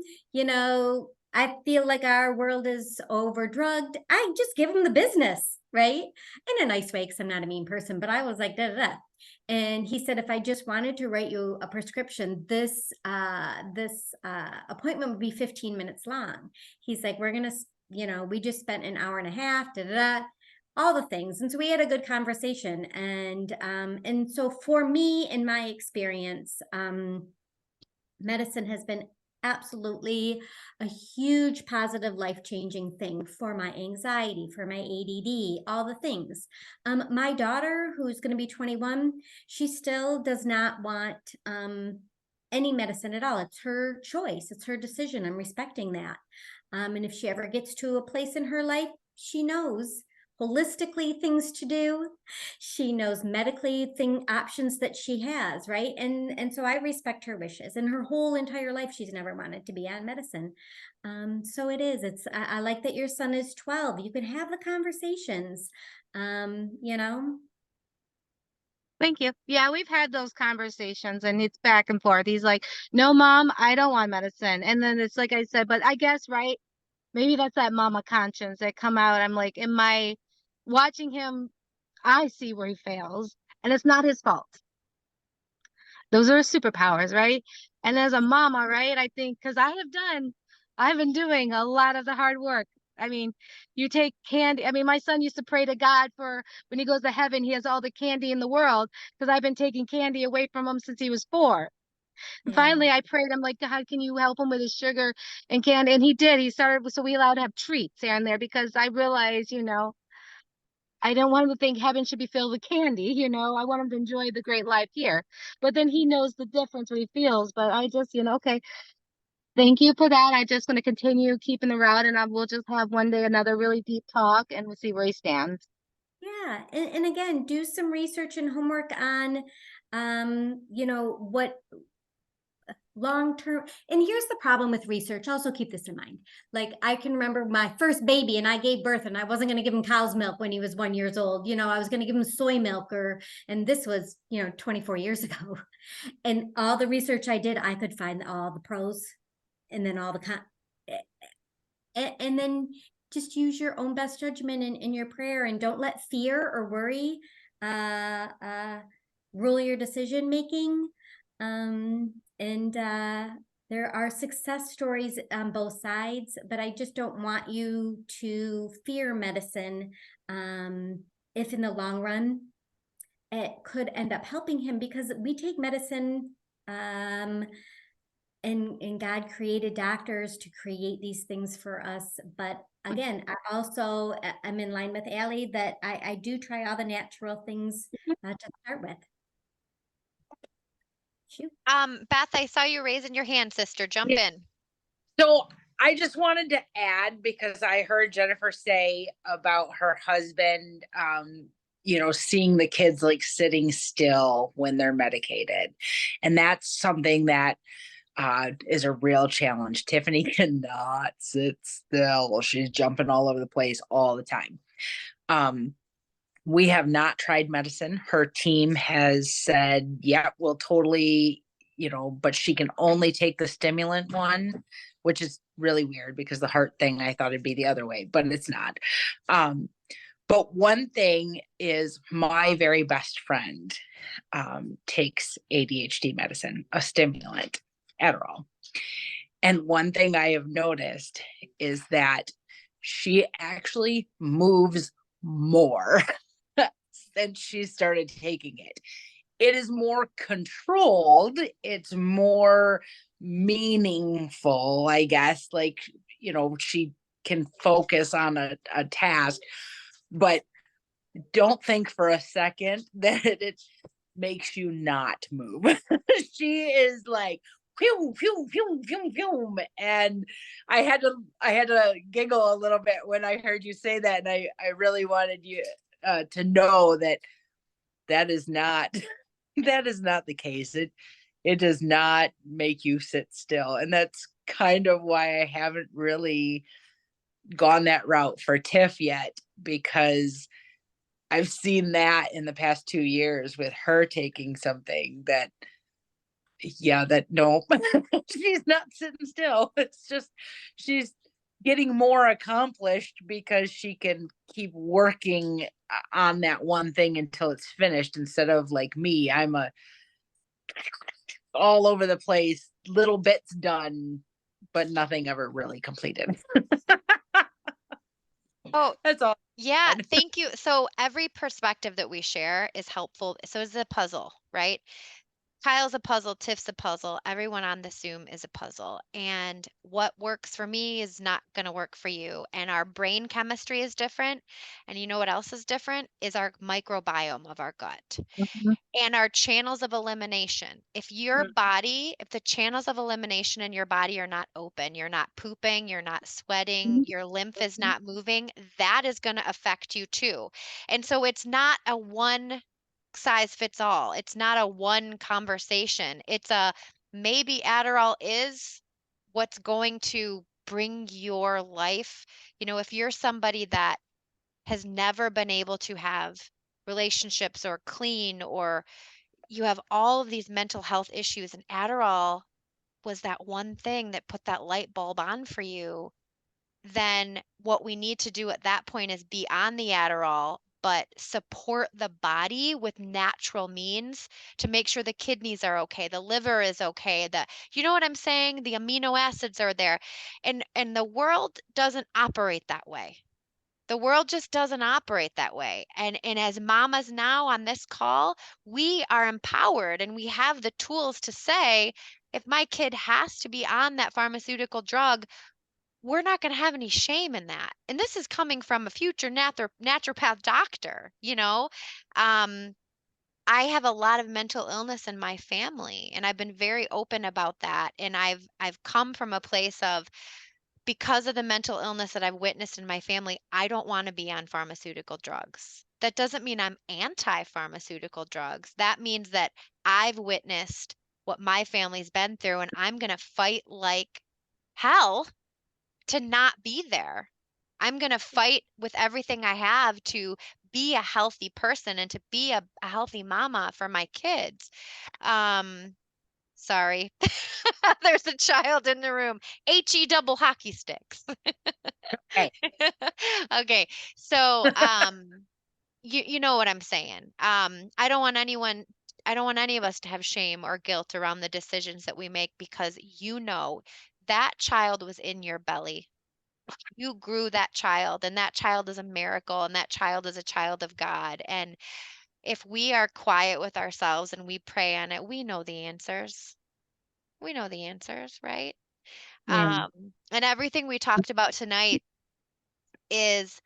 I feel like our world is over drugged. I just give him the business, right? In a nice way, because I'm not a mean person, but I was like, da da da. And he said, if I just wanted to write you a prescription, this appointment would be 15 minutes long. He's like, we're gonna, we just spent an hour and a half, da da da, all the things. And so we had a good conversation. And so for me, in my experience, medicine has been absolutely a huge positive life-changing thing for my anxiety, for my ADD, all the things. My daughter, who's going to be 21, she still does not want any medicine at all. It's her choice. It's her decision. I'm respecting that. And if she ever gets to a place in her life, she knows holistically things to do. She knows medically options that she has, right? And so I respect her wishes. And her whole entire life, she's never wanted to be on medicine. So it is. I like that your son is 12. You can have the conversations, you know. thank you. Yeah, we've had those conversations and it's back and forth. He's like, no, mom, I don't want medicine. And then it's like I said, but I guess, right? Maybe that's that mama conscience that come out. I'm like, am I watching him? I see where he fails and it's not his fault. Those are superpowers, right? And as a mama, right, I think because I've been doing a lot of the hard work. I mean, you take candy. I mean, my son used to pray to God for when he goes to heaven, he has all the candy in the world because I've been taking candy away from him since he was 4. And Yeah. finally, I prayed. I'm like, God, can you help him with his sugar and candy? And he did. He started, so we allowed to have treats here and there because I realized, I don't want him to think heaven should be filled with candy, I want him to enjoy the great life here. But then he knows the difference what he feels. But I just, okay, thank you for that. I just going to continue keeping the route and we'll just have one day another really deep talk and we'll see where he stands. Yeah. And again, do some research and homework on, what long-term, and here's the problem with research. Also keep this in mind. Like I can remember my first baby and I gave birth and I wasn't going to give him cow's milk when he was 1 year old. I was going to give him soy milk and this was, 24 years ago. And all the research I did, I could find all the pros and then all the and then just use your own best judgment in your prayer and don't let fear or worry rule your decision making. And there are success stories on both sides, but I just don't want you to fear medicine if in the long run it could end up helping him, because we take medicine and God created doctors to create these things for us. But again, I'm in line with Allie that I do try all the natural things to start with. Shoot. Beth, I saw you raising your hand, sister. Jump in. So I just wanted to add, because I heard Jennifer say about her husband, seeing the kids like sitting still when they're medicated. And that's something that is a real challenge. Tiffany cannot sit still. She's jumping all over the place all the time. We have not tried medicine. Her team has said, yeah, we'll totally, but she can only take the stimulant one, which is really weird because the heart thing, I thought it'd be the other way, but it's not. But one thing is my very best friend takes ADHD medicine, a stimulant, Adderall. And one thing I have noticed is that she actually moves more since she started taking it. It is more controlled, it's more meaningful, I guess. Like, she can focus on a task, but don't think for a second that it makes you not move. She is like, pew, pew, pew, pew, pew. And I had to giggle a little bit when I heard you say that. And I really wanted you to know that that is not that is not the case. It does not make you sit still. And that's kind of why I haven't really gone that route for Tiff yet, because I've seen that in the past 2 years with her taking something that, no, she's not sitting still. It's just, she's getting more accomplished because she can keep working on that one thing until it's finished, instead of like me, I'm all over the place, little bits done, but nothing ever really completed. Oh, That's all. yeah, thank you. So every perspective that we share is helpful. So it's a puzzle, right? Kyle's a puzzle, Tiff's a puzzle, everyone on the Zoom is a puzzle. And what works for me is not going to work for you. And our brain chemistry is different. And you know what else is different? Is our microbiome of our gut Mhm. and our channels of elimination. If your body, if the channels of elimination in your body are not open, you're not pooping, you're not sweating, your lymph is not moving, that is going to affect you too. And so it's not a one size fits all. It's not a one conversation. It's a maybe Adderall is what's going to bring your life. If you're somebody that has never been able to have relationships or clean, or you have all of these mental health issues, and Adderall was that one thing that put that light bulb on for you, then what we need to do at that point is be on the Adderall, but support the body with natural means to make sure the kidneys are okay, the liver is okay, you know what I'm saying? The amino acids are there. And the world doesn't operate that way. The world just doesn't operate that way. And as mamas now on this call, we are empowered and we have the tools to say, if my kid has to be on that pharmaceutical drug, we're not going to have any shame in that. And this is coming from a future naturopath doctor. I have a lot of mental illness in my family, and I've been very open about that. And I've come from a place of, because of the mental illness that I've witnessed in my family, I don't want to be on pharmaceutical drugs. That doesn't mean I'm anti-pharmaceutical drugs. That means that I've witnessed what my family's been through, and I'm going to fight like hell to not be there. I'm going to fight with everything I have to be a healthy person and to be a healthy mama for my kids. Sorry. There's a child in the room. HE double hockey sticks. Hey. Okay. So, you know what I'm saying. I don't want any of us to have shame or guilt around the decisions that we make, because that child was in your belly. You grew that child, and that child is a miracle, and that child is a child of God. And if we are quiet with ourselves and we pray on it, we know the answers. We know the answers, right? Yeah. And everything we talked about tonight is,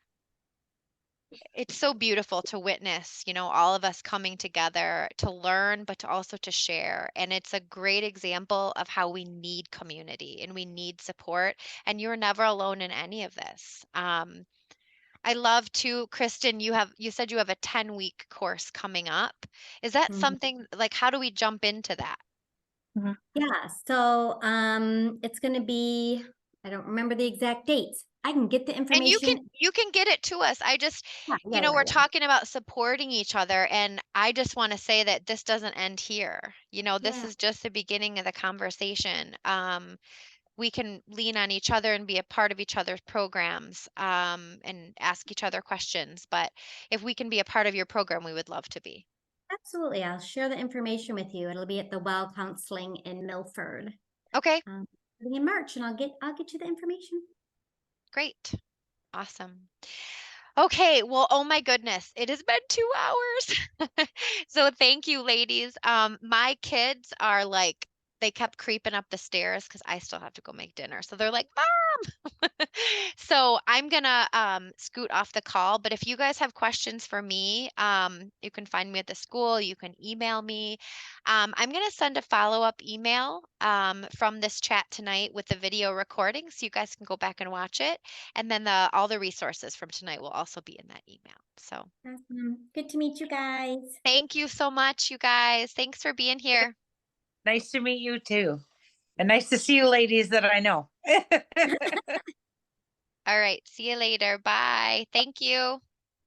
it's so beautiful to witness, all of us coming together to learn, but to also to share. And it's a great example of how we need community and we need support. And you're never alone in any of this. I love to, Kristin, you said you have a 10-week course coming up. Is that Mhm. something like, how do we jump into that? Yeah, so it's going to be, I don't remember the exact dates. I can get the And information. you can get it to us. I just, we're Yeah. talking about supporting each other, and I just want to say that this doesn't end here. This Yeah. is just the beginning of the conversation. we can lean on each other and be a part of each other's programs, and ask each other questions. But if we can be a part of your program, we would love to be. Absolutely. I'll share the information with you. It'll be at the Well Counseling in Milford Okay, in March, and I'll get you the information. great. Awesome. Okay, well, oh my goodness, it has been 2 hours. So thank you, ladies. My kids are like, they kept creeping up the stairs because I still have to go make dinner. So they're like, Mom. So I'm gonna scoot off the call. But if you guys have questions for me, you can find me at the school. You can email me. I'm gonna send a follow-up email from this chat tonight with the video recording, so you guys can go back and watch it. And then all the resources from tonight will also be in that email. So Awesome. Good to meet you guys. thank you so much, you guys. Thanks for being here. Nice to meet you too. And nice to see you ladies that I know. All right. See you later. Bye. Thank you.